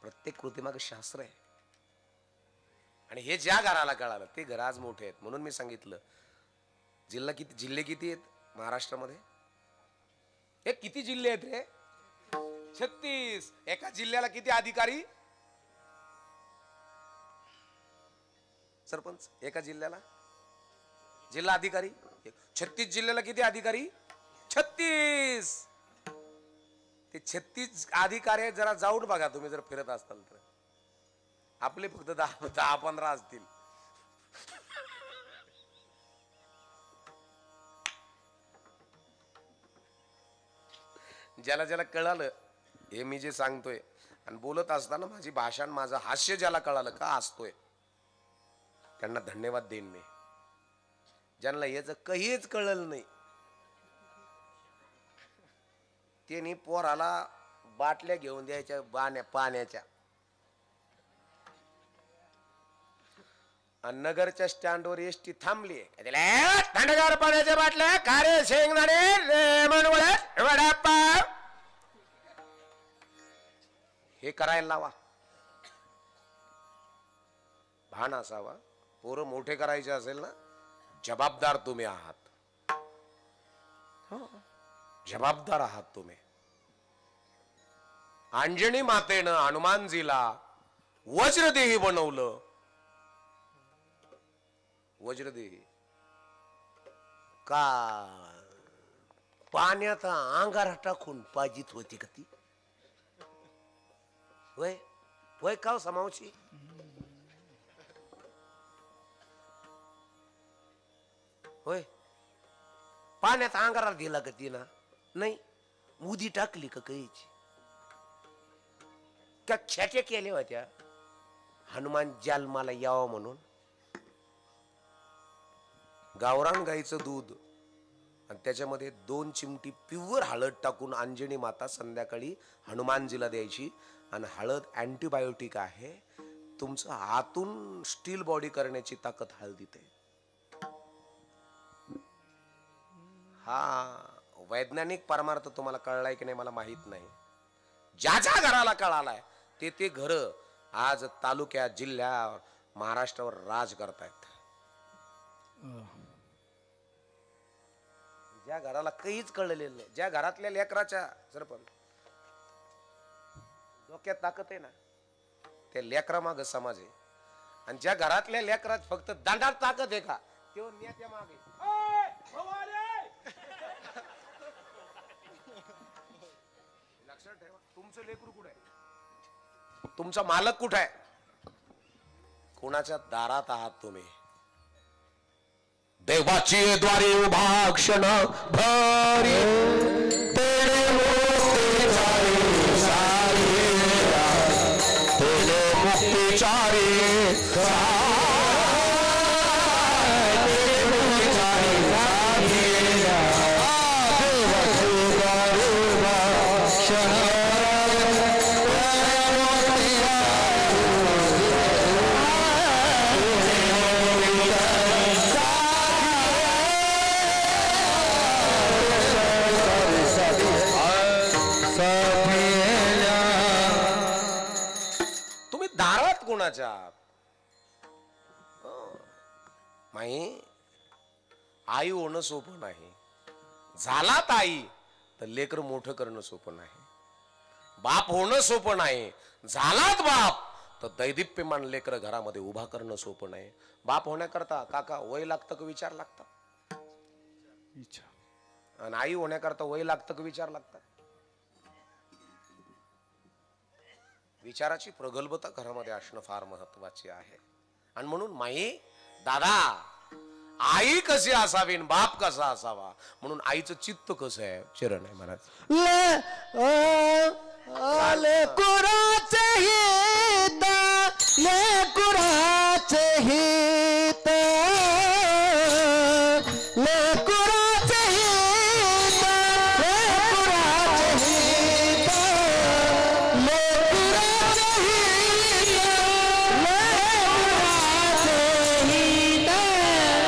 प्रत्येक कृतीमागे शास्त्र आहे. आणि हे ज्या घराला कळालं ते घर आज मोठे आहेत. म्हणून मी सांगितलं जिल्हे किती आहेत महाराष्ट्रामध्ये? हे किती जिल्हे आहेत रे? 36. एका जिल्ह्याला किती अधिकारी? सरपंच एका जिल्ह्याला जिल्हा अधिकारी. 36 जिल्ह्याला किती अधिकारी? 36. ते 36 अधिकारी जरा जाऊन बघा तुम्ही, जर फिरत असताल तर. आपले फक्त 10-15 असतील. ज्याला ज्याला कळालं हे मी जे सांगतोय, आणि बोलत असताना माझी भाषा माझं हास्य ज्याला कळालं का असतोय, त्यांना धन्यवाद देईन मी. ज्यांना याच काहीच कळलं नाही त्यांनी पोराला बाटल्या घेऊन द्यायच्या पाण्याच्या. नगरच्या स्टँडवर एसटी थांबली, थंडगार पाण्याच्या बाटल्या, खारे शेंगदाणे, वडापाव हे करायला लावा. भान असावा. पोरं मोठे करायचे असेल ना, जबाबदार तुम्ही आहात. जबाबदार आहात तुम्ही. अंजनी मातेनं हनुमानजीला वज्रदेही बनवलं. वज्रदेही का पाण्यात अंगारा टाकून पाजित होती का ती? वय वय का समावशी? होय, पाण्यात अंगारा दिला का तिला? नाही, उदी टाकली का काहीची? का खेटे केले होत्या हनुमान जन्माला यावं म्हणून? गावरान गाईचं दूध आणि त्याच्यामध्ये 2 चिमटी प्युअर हळद टाकून अंजनी माता संध्याकाळी हनुमानजीला द्यायची. आणि हळद अँटीबायोटिक आहे, तुमचं आतून स्टील बॉडी करण्याची ताकद हळदीत आहे. हा वैज्ञानिक परमार्थ तुम्हाला कळलाय की नाही मला माहित नाही. ज्या ज्या घराला कळालाय ते घर आज तालुक्यात, जिल्ह्यावर, महाराष्ट्रावर राज करतायत. ज्या घराला काहीच कळलेलं नाही, ज्या घरातल्या लेकराच्या सरपंच डोक्यात ताकद आहे ना, त्या लेकरा माग समाज आहे. आणि ज्या घरातल्या लेकरात फक्त दांडात ताकद आहे का, तो नेत्या मागे. लक्षात ठेवा, तुमचं लेकरू कुठे आहे? तुमचा मालक कुठे आहे? कोणाच्या दारात आहात तुम्ही? देवाची द्वारी उभा क्षण भरी मुक्तिचारी माही आई होणं सोपं नाही. झालात आई तर लेकर मोठं करणं सोपं नाही. बाप होणं सोपं नाही. झालात बाप तर दैदिप्यमान लेकर घरामध्ये उभा करणं सोपं नाही. बाप होण्याकरता काका वय लागतं का विचार लागतं? आणि आई होण्याकरता वय लागतं का विचार लागतात? विचाराची प्रगल्भता घरामध्ये असणं फार महत्वाचे आहे. आणि म्हणून माई दादा आई कशी असावी आणि बाप कसा असावा म्हणून आईचं चित्त कसं आहे चरण आहे महाराज. लेकुराचे हित लेकुराचे हित लेकुराचे हित लेकुराचे हित लेकुराचे हित लेकुराचे हित लेकुराचे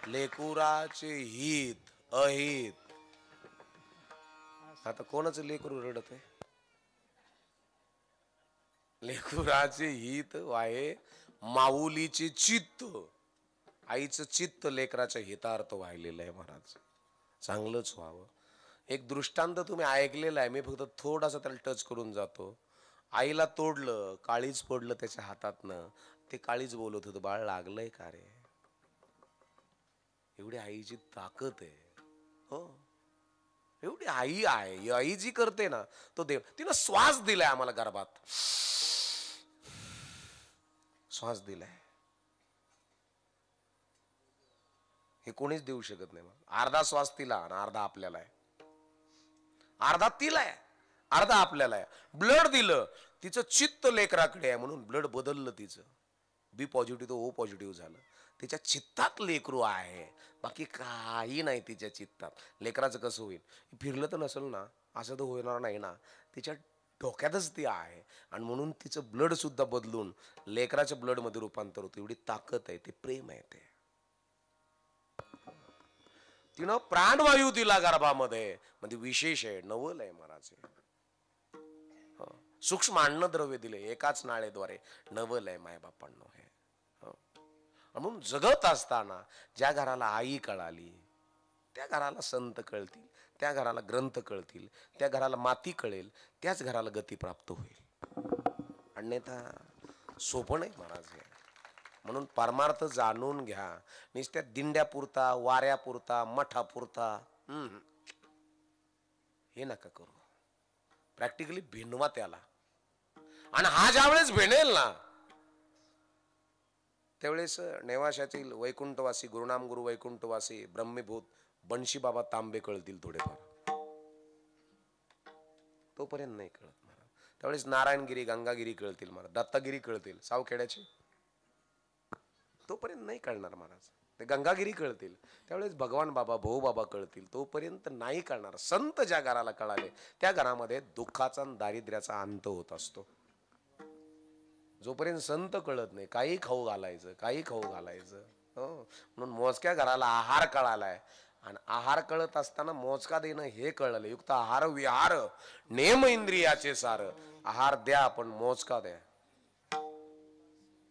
लेकुराचे हित अहित. आता कोणाचं लेकरू रडत आहे? लेकुराचे हित आहे माऊलीचे चित्त. आईचं चित्त लेकराच्या हितार्थ वाहिलेलं आहे महाराज. चांगलंच व्हावं. एक दृष्टांत तुम्ही ऐकलेला आहे, मी फक्त थोडासा त्याला टच करून जातो. आईला तोडलं, काळीज पडलं त्याच्या हातातनं. ते काळीज बोलत होतं, बाळ लागलंय का रे? एवढी आईची ताकद आहे. हो, एवढी आई आहे. आई जी करते ना तो देव. तिनं श्वास दिलाय आम्हाला गर्भात, श्वास दिलाय. हे कोणीच देऊ शकत नाही. अर्धा श्वास तिला आणि अर्धा आपल्याला आहे. अर्धा तिला आहे, अर्धा आपल्याला आहे. ब्लड दिलं, तिचं चित्त लेकराकडे आहे म्हणून ब्लड बदललं. तिचं बी पॉझिटिव्ह तो ओ पॉझिटिव्ह झालं. तिच्या चित्तात लेकरू आहे, बाकी काही नाही तिच्या चित्तात. लेकराचं कसं होईल? फिरलं तर नसेल ना, असं तर होणार नाही ना. तिच्या डोक्यातच ती आहे आणि म्हणून तिचं ब्लड सुद्धा बदलून लेकराच्या ब्लड मध्ये रूपांतर होतं. एवढी ताकद आहे, ते प्रेम आहे. ते तिनं प्राणवायू दिला गर्भामध्ये, म्हणजे विशेष आहे, नवल आहे महाराज. सूक्ष्म अन्नद्रव्य दिले एकाच नाळेद्वारे, नवल आहे मायबापांनो हे. म्हणून जगत असताना ज्या घराला आई कळाली, त्या घराला संत कळतील, त्या घराला ग्रंथ कळतील, त्या घराला माती कळेल, त्याच घराला गती प्राप्त होईल. अन्यथा सोपं नाही महाराज हे. म्हणून परमार्थ जाणून घ्या. नुसत्या दिंड्यापुरता, वाऱ्यापुरता, मठापुरता हे नका करू. प्रॅक्टिकली भिनवा त्याला. आणि हा ज्यावेळेस भिनेल ना, त्यावेळेस नेवाशातील वैकुंठवासी गुरुनाम गुरु वैकुंठवासी ब्रह्मीभूत बनशी बाबा तांबे कळतील थोडेफार. तोपर्यंत नाही कळत महाराज. त्यावेळेस नारायणगिरी गंगागिरी कळतील महाराज, दत्तागिरी कळतील सावखेड्याची. तोपर्यंत नाही कळणार महाराज. ते गंगागिरी कळतील, त्यावेळेस भगवान बाबा भाऊ बाबा कळतील, तोपर्यंत नाही कळणार. संत ज्या घराला कळाले त्या घरामध्ये दुःखाचा आणि दारिद्र्याचा अंत होत असतो. जोपर्यंत संत कळत नाही, काही खाऊ घालायचं, काही खाऊ घालायचं. म्हणून मोजक्या घराला आहार कळालाय, आणि आहार कळत असताना मोजका देणं हे कळलं. युक्त आहार विहार नेम इंद्रियाचे सार. आहार द्या पण मोजका द्या.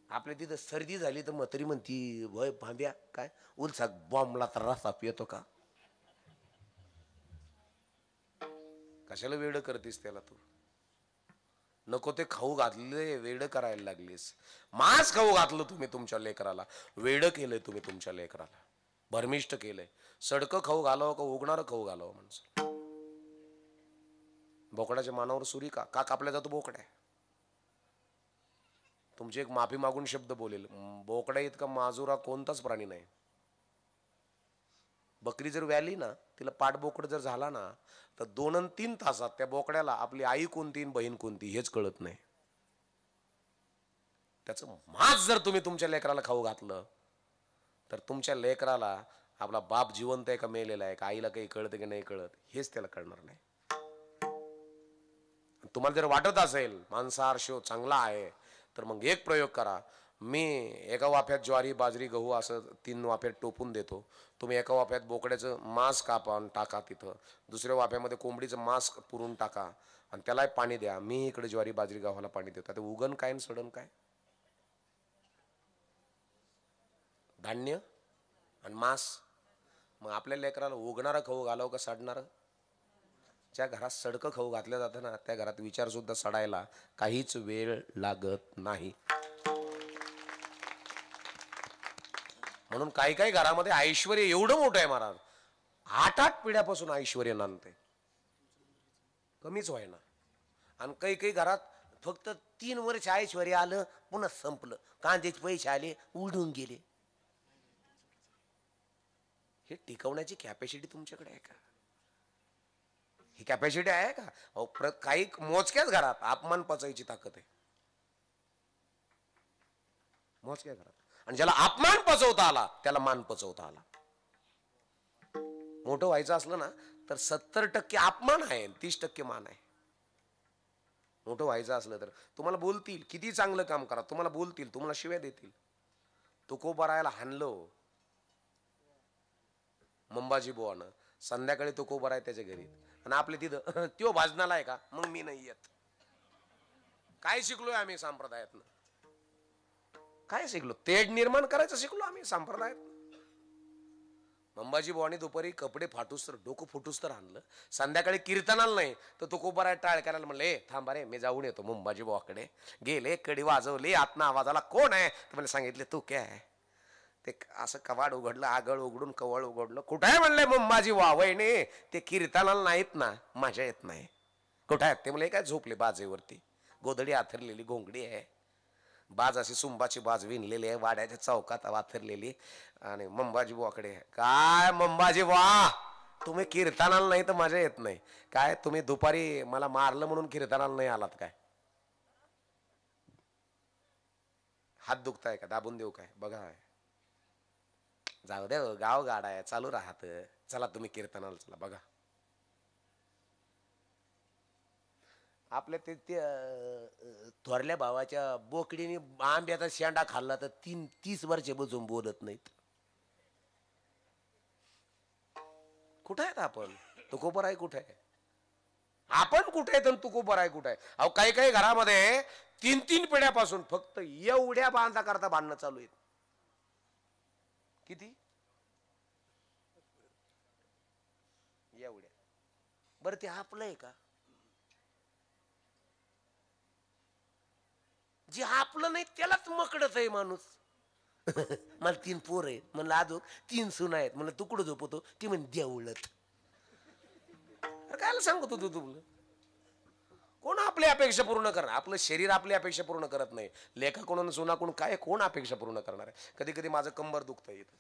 आपल्या तिथं सर्दी झाली तर म्हातारी म्हणती, वय भांब्या काय उलसा बॉम्बला तर रसा पितो का? कशाला वेड करतीस त्याला तू? नको ते खाऊ घातले, वेड करायला लागलीस. मांस खाऊ घातलं तुम्ही तुमच्या लेकराला, वेड केलंय तुम्ही तुमच्या लेकराला, भरमिष्ट केलंय. सडकं खाऊ घालावं का उगणार खाऊ घालावं माणसं? बोकडाच्या मानावर सुरी का कापल्या जातो बोकड्या? तुमची एक माफी मागून शब्द बोलेल, बोकड्या इतका माजुरा कोणताच प्राणी नाही. बकरी जर व्याली ना, तिला पाठबोकड जर झाला ना, तर 2 आणि 3 तासात त्या बोकड्याला आपली आई कोणती बहीण कोणती हेच कळत नाही. त्याचं मांस जर तुम्ही तुमच्या लेकराला खाऊ घातलं तर तुमच्या लेकराला आपला बाप जिवंत आहे का मेलेला आहे का, आईला काही कळतं की नाही कळत हेच त्याला कळणार नाही. तुम्हाला जर वाटत असेल मांसाहार शिव चांगला आहे, तर मग एक प्रयोग करा. मी एका वाफ्यात ज्वारी बाजरी गहू असं 3 वाफ्यात टोपून देतो. तुम्ही एका वाफ्यात बोकड्याचं मांस कापा टाका तिथं, दुसऱ्या वाफ्यामध्ये कोंबडीचं मांस पुरून टाका आणि त्याला पाणी द्या. मी इकडे ज्वारी बाजरी गव्हाला पाणी देतो. ते उगन काय आणि सडन काय? धान्य आणि मांस. मग आपल्या लेकराला उगणारा खाऊ घालावं का सडणार? ज्या घरात सडकं खाऊ घातलं जातं ना, त्या घरात विचार सुद्धा सडायला काहीच वेळ लागत नाही. म्हणून काही काही घरामध्ये ऐश्वर एवढं मोठं आहे महाराज, 8-8 पिढ्यापासून ऐश्वर नांदते, कमीच व्हायना. आणि काही काही घरात फक्त 3 वर्ष ऐश्वर आलं पुन्हा संपलं, कांद्याचे पैसे आले उडून गेले. हे टिकवण्याची कॅपॅसिटी तुमच्याकडे आहे का? ही कॅपॅसिटी आहे का? काही मोजक्याच घरात अपमान पचायची ताकद आहे, मोजक्या घरात. आणि ज्याला अपमान पचवता आला त्याला मान पचवता आला. मोठं व्हायचं असलं ना तर 70% अपमान आहे, 30% मान आहे. मोठं व्हायचं असलं तर तुम्हाला बोलतील, किती चांगलं काम करा, तुम्हाला बोलतील, तुम्हाला शिव्या देतील. तुकोबारायला हाणलं मंबाजी बुवानं, संध्याकाळी तुकोबाराय त्याच्या घरी, आणि आपल्या तिथं त्यो भाजनाला आहे का, मग मी नाही येत. काय शिकलोय आम्ही संप्रदायातनं? काय शिकलो? तेढ निर्माण करायचं शिकलो आम्ही संप्रदायात. मंबाजी बुवानी दुपारी कपडे फाटूस तर डोकं फुटूस तर आणलं, संध्याकाळी कीर्तनाला नाही तर तुकोबाराय टाळ करायला म्हणलं, ए थांबा रे मी जाऊन येतो मंबाजी बुवाकडे. गेले, कडी वाजवली, आतनं आवाजाला कोण आहे तर मला सांगितले तू काय. ते असं कवाड उघडलं, आगळ उघडून कवळ उघडलं, कुठं आहे म्हणलंय मंबाजी वा वहिनी, ते कीर्तनाला नाहीत ना, मजा येत नाही. कुठं आहेत ते? मला काय झोपले बाजेवरती, गोधडी आथरलेली घोंगडी आहे, बाज अशी सुंबाची बाज विणलेली आहे, वाड्याच्या चौकात वाथरलेली, आणि मंबाजी बुवाकडे. काय मंबाजी बुवा, तुम्ही कीर्तनाला नाही तर मजा येत नाही काय? तुम्ही दुपारी मला मारलं म्हणून कीर्तनाला नाही आलात काय? हात दुखताय का? दाबून देऊ काय? बघा, जाऊ द्या, गाव गाडा आहे, चालू राहत. चला तुम्ही कीर्तनाला चला. बघा आपल्या ते थोरल्या भावाच्या बोकडीने आंब्याचा शेंडा खाल्ला तर 30 वर्ष बसून बोलत नाहीत. कुठे आहेत आपण? तुकोबराय कुठे आहे? आपण कुठे आहेत आणि तुकोबराय कुठे आहे? अहो काही काही घरामध्ये 3-3 पिढ्यापासून फक्त एवढ्या बांधा करता भांडणं चालू आहेत. किती? एवढ्या. बरं ते आपलं आहे का? जे आपलं नाही त्यालाच मकडत आहे माणूस. मला 3 पोर आहेत म्हणलं, अजून 3 सुना आहेत म्हणलं, तुकडं झोपवतो ती म्हण देवळत. कायला सांगतो तू तुला? कोण आपली अपेक्षा पूर्ण करणार? आपलं शरीर आपली अपेक्षा पूर्ण करत नाही. लेखाकडून सुनाकडून काय कोण अपेक्षा पूर्ण करणार आहे? कधी कधी माझं कंबर दुखतं येतं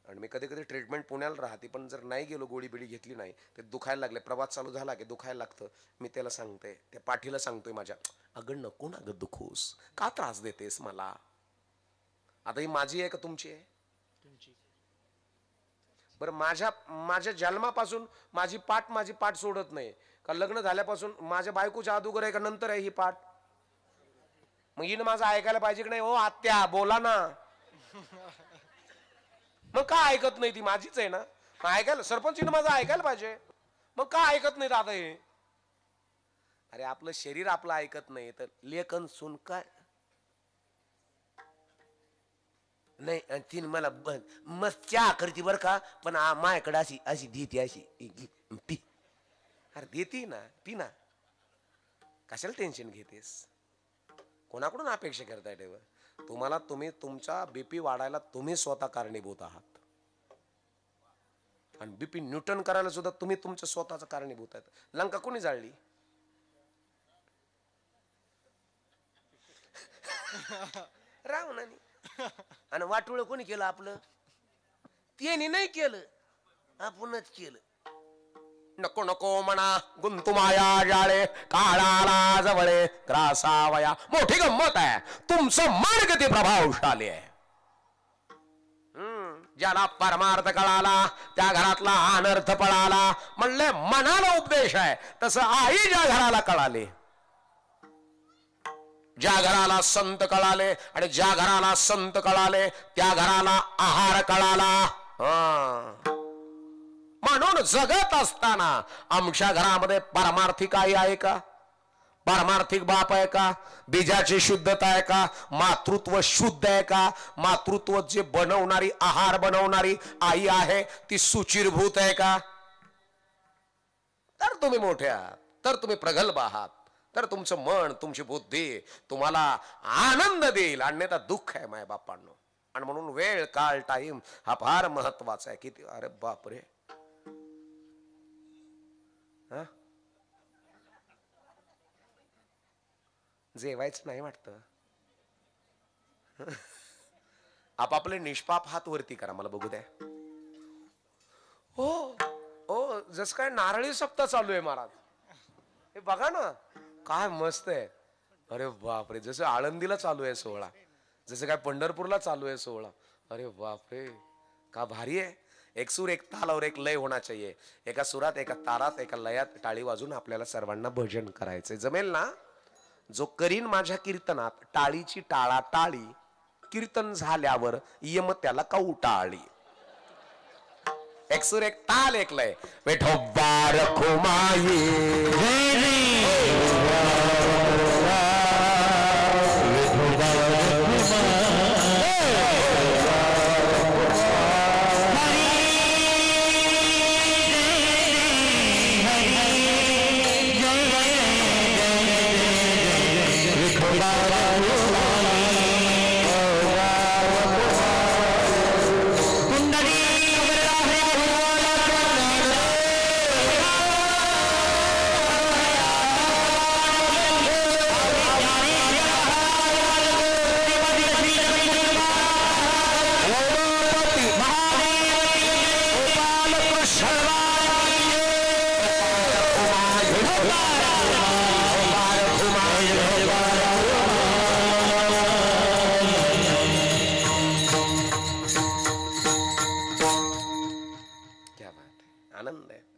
आणि मी कधी कधी ट्रीटमेंट पुण्याला राहते, पण जर नाही गेलो, गोळी बिळी घेतली नाही, ते दुखायला लागले. प्रवास चालू झाला की दुखायला लागतं. मी त्याला सांगते, त्या पाठीला सांगतोय माझ्या, अगं नको ना गं दुखूस, का त्रास देतेस मला? आता ही माझी आहे का तुमची आहे? बरं माझ्या जन्मापासून माझी पाठ सोडत नाही का? लग्न झाल्यापासून माझ्या बायकोच्या अगोदर आहे का नंतर आहे ही पाठ? मग हिनं माझं ऐकायला पाहिजे की नाही? ओ आत्या बोला ना. मग का ऐकत नाही? ती माझीच आहे ना. ऐकायला सरपंचीनं माझं ऐकायला पाहिजे. मग का ऐकत नाही दादा हे? अरे आपलं शरीर आपलं ऐकत नाही तर लेखन सुन काय नाही. आणि तीन मला मस्त चहा करते बर का, पण माझ्याकडे अशी अशी देते, अशी पी. अरे देते ना, पी ना, कशाला टेन्शन घेतेस? कोणाकडून अपेक्षा करताय ठेव? तुम्ही तुमचा बीपी वाढायला तुम्ही स्वतः कारणीभूत आहात. आणि बीपी न्यूटन करायला सुद्धा तुम्ही तुमचं स्वतःच कारणीभूत आहेत. लंका कोणी जाळली? रावणाने. आणि वाटोळ कोणी केलं आपलं? त्याने नाही केलं, आपणच केलं. नको नको म्हणा गुंतुमाया जाळे, काळाला जवळे ग्रासावया. मोठी गंमत आहे, तुमचं मन किती प्रभावशाली आहे. ज्याला परमार्थ कळाला त्या घरातला अनर्थ पळाला. म्हणले मनाला उपदेश आहे, तसं आई ज्या घराला कळाले, ज्या घराला संत कळाले आणि ज्या घराला संत कळाले त्या घराला आहार कळाला. म्हणून जगत असताना आमच्या घरामध्ये पारमार्थिक आई आहे का? पारमार्थिक बाप आहे का? बीजाची शुद्धता आहे का? मातृत्व शुद्ध आहे का? मातृत्व जे बनवणारी, आहार बनवणारी आई आहे ती सुचिरभूत आहे का? तर तुम्ही मोठे आहात, तर तुम्ही प्रगल्भ आहात, तर तुमचं मन, तुमची बुद्धी तुम्हाला आनंद देईल. अन्यथा दुःख आहे माय बापांनो. आणि म्हणून वेळ, काळ, टाइम हा फार महत्वाचा आहे. किती अरे बापरे, जेवायचं नाही वाटतं. आपापले निष्पाप हात वरती करा, मला बघू द्या. हो हो, जस काय नारळी सप्ताह चालू आहे महाराज. हे बघा ना काय मस्त आहे. अरे बापरे, जसं आळंदीला चालू आहे सोहळा, जसं काय पंढरपूरला चालू आहे सोहळा. अरे बापरे, का भारी आहे. एक सूर, एक ताल और एक लय होना चाहिए. एका सुरात, एका तारात, एका लयात टाळी वाजून आपल्याला सर्वांना भजन करायचंय. जमेल ना? जो करीन माझ्या कीर्तनात टाळीची टाळा टाळी, कीर्तन झाल्यावर यम त्याला काऊ टाळी. एक सूर, एक ताल, एक लय. विठोबा रखुमाई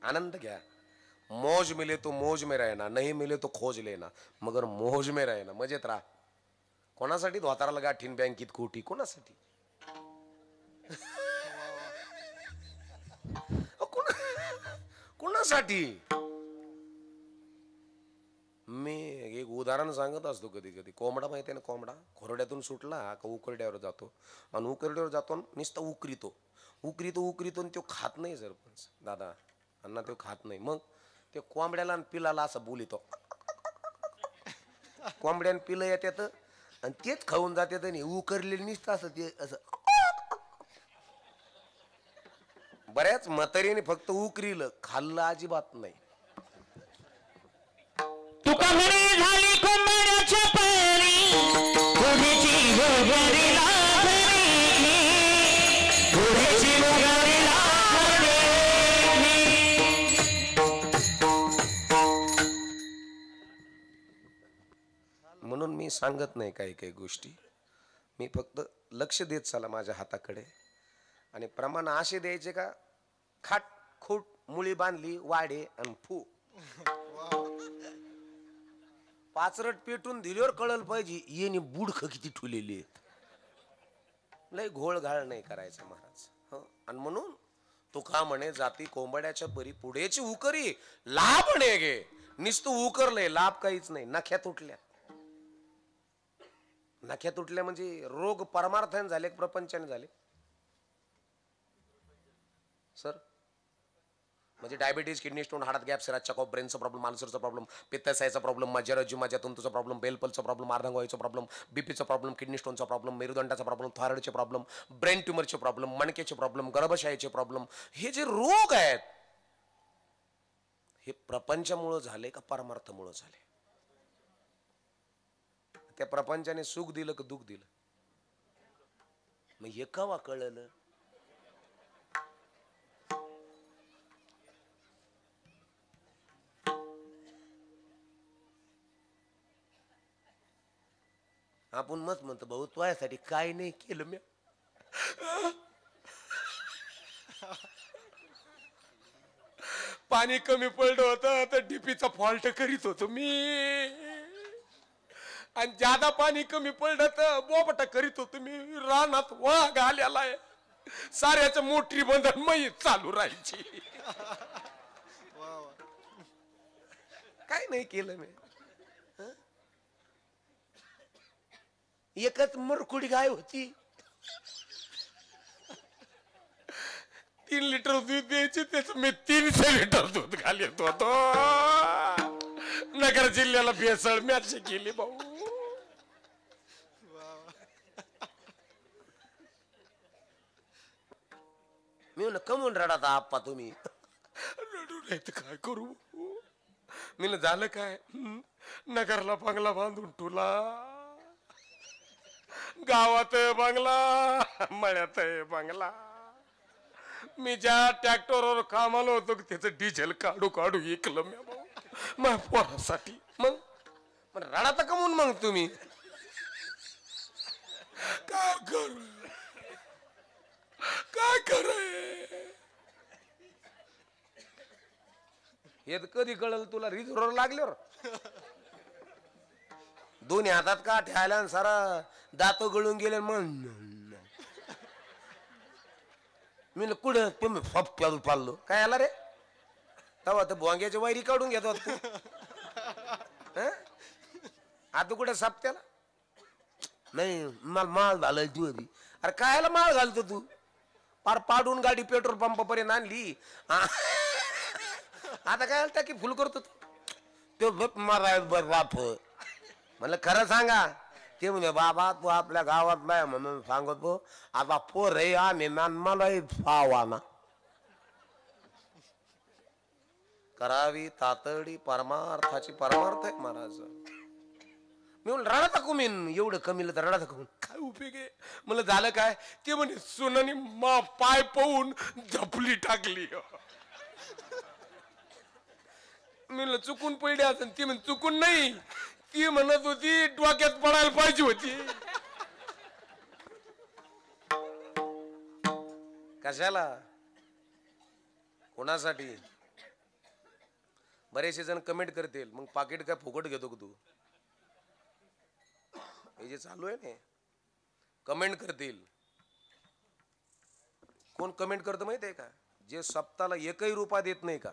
आनंद घ्या. मौज मिले तो मौज में रहना, नहीं मिले तो खोज लेना, मगर मौज में रहना. मजेत राहा. कोणासाठी धोताराला गाठीन बँकेत कोटी? कोणासाठी? कोणासाठी? मी एक उदाहरण सांगत असतो कधी कधी. कोंबडा माहिती आहे ना, कोंबडा खोरड्यातून सुटला का उकरड्यावर जातो, आणि उकरड्यावर जातो नुसता उकरीतो आणि तो खात नाही. सरपंच दादा अण्णा तो खात नाही. मग ते कोंबड्याला आणि पिलाला असं बोलितो. कोंबड्यान पिलं येतात आणि तेच खाऊन जातात आणि उकरलेलं नुसतं असं ते असं. बऱ्याच म्हातारीने फक्त उकरीलं, खाल्लं अजिबात नाही. तुका म्हणे झाली कोंबड्याच्या पारी, घोडीची घोगरी लागली, घोडीची घोगरी लागली. म्हणून मी सांगत नाही काही काही गोष्टी. मी फक्त लक्ष देत चला माझ्या हाताकडे. आणि प्रमाण असे द्यायचे का, खाट खूट मुळी बांधली वाडे आणि फू. पाचरट पेटून दिल्यावर कळलं पाहिजे येणे बुडख किती ठुलेली आहेत. लय घोळ घाळ नाही करायचं महाराज. आणि म्हणून तुका म्हणे जाती कोंबड्याच्या परी पुढेची उकरी लाभ म्हणे गे. नुसतं उकरलंय, लाभ काहीच नाही. नख्या तुटल्या. नख्या तुटल्या म्हणजे रोग परमार्थाने झाले प्रपंचाने झाले सर. म्हणजे diabetes, kidney stone, heart gap, सिराजचा कॉप, ब्रेनचा प्रॉब्लेम, आल्सरचा प्रॉब्लेम, पित्ताशयाचा प्रॉब्लेम, मज्जा तंतूचा प्रॉब्लेम, बेलपलचा प्रॉब्लेम, अर्धांगवायूचा प्रॉब्लेम, बीपीचा प्रॉब्लेम, किडनी स्टोनचा प्रॉब्लेम, मेरुदंडाचा प्रॉब्लेम, थायरॉइडचे प्रॉब्लेम, ब्रेन ट्युमरचे प्रॉब्लेम, मणक्याचे प्रॉब्लेम, गर्भाशयाचे प्रॉब्लेम, हे जे रोग आहेत हे प्रपंचामुळे झाले का परमार्थामुळे झाले? त्या प्रपंचाने सुख दिलं का दुःख दिलं? मग हे कवा कळलं? आपण मत म्हणतो भाऊ तुझ्यासाठी काय नाही केलं मी. पाणी कमी पडलं होतं तर डीपीचा फॉल्ट करीत होतो मी, आणि ज्यादा पाणी कमी पडलं तर बोबटा करीत होतो मी. रानात वाघ आलेला आहे, साऱ्याचं मोठी बंधन मग चालू राहायची. काय नाही केलं मी. एकच मरकुडी गाय होती, 3 लिटर दूध द्यायची, त्याच मी 300 लिटर दूध घालत होतो. नगर जिल्ह्याला भेसळ मॅच केली भाऊ. मी म्हणलं कमून रडाता आप्पा तुम्ही? रडू नाही तर काय करू. मी झालं काय, नगरला बंगला बांधून ठुला, गावात बंगला, मळ्यात बंगला. मी ज्या ट्रॅक्टरवर कामाला होतो त्याचं डिझेल काढू काढू ऐकलं मी भाऊ माझ्या पोरासाठी. मग रडाता कमून मग तुम्ही? काय कर काय कर हे कधी कळलं तुला? रिझोर लागल्यावर दोन्ही हातात का ठेवायला सारा दात गळून गेले. मग मी कुठं तुम्ही फपक्याला पाळलो काय आला रे? तेव्हा तर भोंग्याची वायरी काढून घेतो तू. आता कुठे सापत्याला नाही मला माळ घालाय तू. अरे कायला माळ घालतो तू? पार पाडून गाडी पेट्रोल पंप पर्यंत आणली. आता काय टाकी फुल करतो तो माराय बर बाप. म्हणलं खरं सांगा. ते म्हणजे बाबा तू आपल्या गावात नाही म्हणून सांगतो. आता पोर रे आम्ही मलाही पावाना करावी तातडी परमार्थाची. परमार्थ आहे महाराज. मी म्हणून रडा टाकू मी एवढं कमीला तर रडा टाकून काय उपयोग आहे? मला झालं काय ते म्हणे सोनानी मा पाय पाहून झपली टाकली. मी चुकून पडली असं. ती म्हण चुकून नाही, ती म्हणत होती डोक्यात पडायला पाहिजे होती. कशाला कोणासाठी? बरेचसे जण कमेंट करतील मग पाकिट काय फुकट घेतो का तू? हे जे चालू आहे ना कमेंट करतील. कोण कमेंट करतं माहित आहे का? जे सप्ताहाला 1 रुपया देत नाही का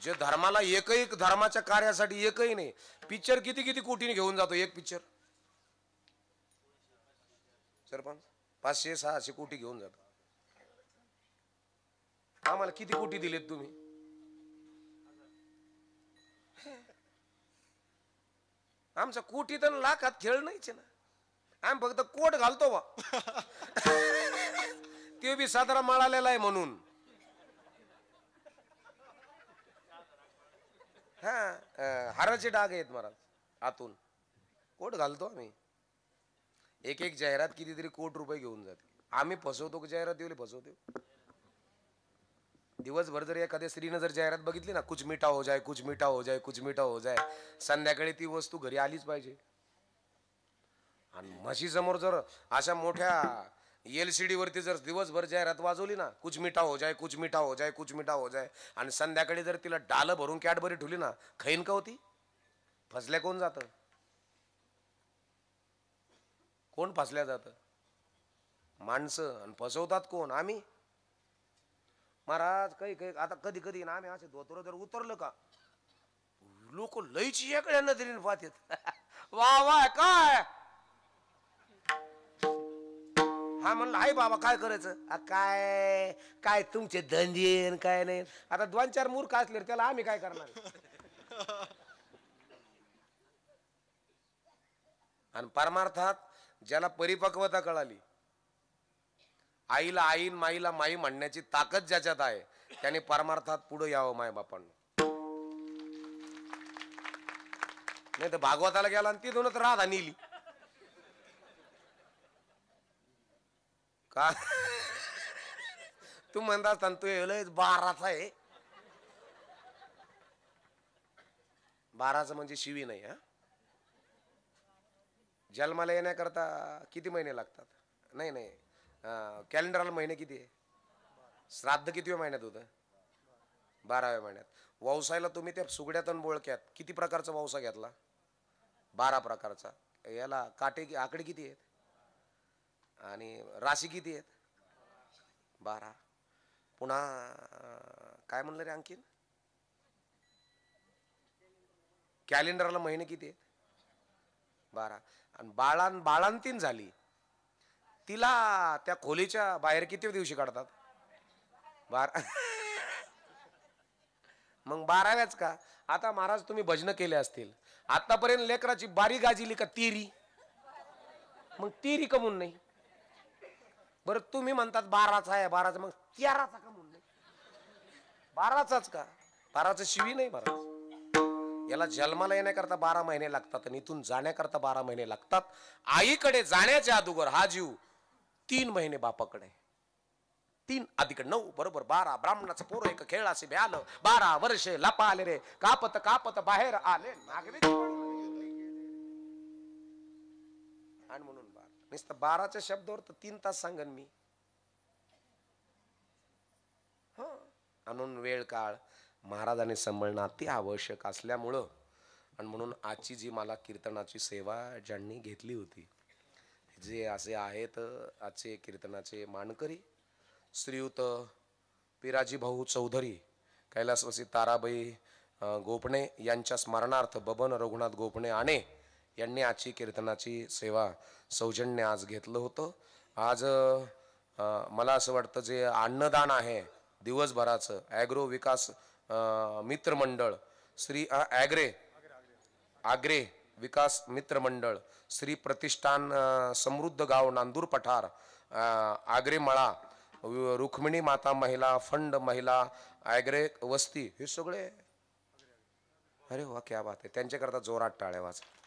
जे धर्माला एकही धर्माच्या कार्यासाठी एकही नाही. पिक्चर किती किती कोटीने घेऊन जातो एक पिक्चर. सरपंच 500-600 कोटी घेऊन जातो. आम्हाला किती कोटी दिलेत तुम्ही? आमचा कोटी तर लाखात खेळ नाहीच ना. आम्ही फक्त कोट घालतो बा. ते बी साधारण मळालेला आहे म्हणून. हा हाराचे डाग आहेत महाराज आतून. कोट घालतो आम्ही. एक एक जाहिरात कितीतरी कोटी रुपये घेऊन जाते. आम्ही फसवतो की जाहिरातीवाले फसवतो. दिवसभर जर एखाद्या स्त्रीनं जर जाहिरात बघितली ना, कुछ मीठा हो जाए, कुछ मीठा हो जाए, कुछ मीठा हो जाए, संध्याकाळी ती वस्तू घरी आलीच पाहिजे. आणि म्हशी समोर जर अशा मोठ्या LCD वरती जर दिवसभर जाहिरात वाजवली ना, कुछ मीठा हो जाए, कुछ मीठा हो जाए, कुछ मीठा हो जाए, आणि संध्याकाळी जर तिला डाल भरून कॅडबरी ठेवली ना, खाईन का होती? फसल्या कोण जातं? कोण फसल्या जातं? माणसं. आणि फसवतात कोण? आम्ही. महाराज काही काही आता कधी कधी ना आम्ही असे धोतर जर उतरलं का, लोक लईची एकडे नजरेने पाहतात. वा वा काय. हा म्हणलं आई बाबा काय करायचं? काय काय तुमचे धंदे काय नाही. आता 2-4 मूर्ख असले त्याला आम्ही काय करणार? आणि परमार्थात ज्याला परिपक्वता कळाली, आईला आईन माईला माई म्हणण्याची ताकद ज्याच्यात आहे, त्याने परमार्थात पुढे यावं माय बापांना. नाही तर भागवताला गेला आणि तिथूनच राधा नेली का? तू म्हणता तू लय 12चा आहे. 12चं म्हणजे शिवी नाही. हा जन्माला येण्याकरता किती महिने लागतात? नाही नाही, कॅलेंडरला महिने किती आहे? श्राद्ध किती महिन्यात होतं? 12व्या महिन्यात. व्यवसायाला तुम्ही त्या सुगड्यात आणि बोळक्यात किती प्रकारचा व्यवसाय घेतला? 12 प्रकारचा. याला काटे आकडे किती आहेत आणि राशी किती आहेत? 12. पुन्हा काय म्हणलं रे आणखीन? कॅलेंडरला महिने किती आहेत? 12. आणि बाळांतीन झाली, तिला त्या खोलीच्या बाहेर किती दिवशी काढतात? 12. मग 12व्याच का? आता महाराज तुम्ही भजन केले असतील आतापर्यंत, लेकराची बारी गाजिली का तिरी? मग तिरी कमून नाही? बरं तुम्ही म्हणतात 12चा आहे 12चा, मग 13चा कमून नाही? 12चाच का? 12चं शिवी नाही महाराज. याला जन्माला येण्याकरता 12 महिने लागतात आणि इथून जाण्याकरता 12 महिने लागतात. आईकडे जाण्याच्या अगोदर हा जीव 3 महिने बापाकडे. 3 अधिक 9 बरोबर 12. ब्राह्मणाचं पोर एक खेळाशी भ्यालं, 12 वर्षे लपा आले रे, कापत कापत बाहेर आले नागरिक. आणि म्हणून 12 नुसतं 12च्या शब्दावर तर 3 तास सांगन मी. म्हणून वेळ काळ महाराजांनी सांभाळणं अति आवश्यक असल्यामुळं, आणि म्हणून आजची जी मला कीर्तनाची सेवा ज्यांनी घेतली होती, जे असे आहेत आजचे कीर्तनाचे मानकरी, श्रीयुत पिराजी भाऊ चौधरी, कैलासवासी ताराबाई गोपणे यांच्या स्मरणार्थ बबन रघुनाथ गोपणे आणे यांनी आजची कीर्तनाची सेवा सौजन्य आज घेतलं होतं. आज मला असं वाटतं जे अन्नदान आहे दिवसभराचं, ॲग्रो विकास मित्र मंडळ श्री आग्रे विकास मित्र मंडळ, श्री प्रतिष्ठान समृद्ध गाव नांदूर पठार, आग्रे मळा, रुक्मिणी माता महिला फंड, महिला ॲग्रे वस्ती, हे सगळे, अरे वा क्या बात आहे. त्यांच्याकरता जोरात टाळ्या वाजवा.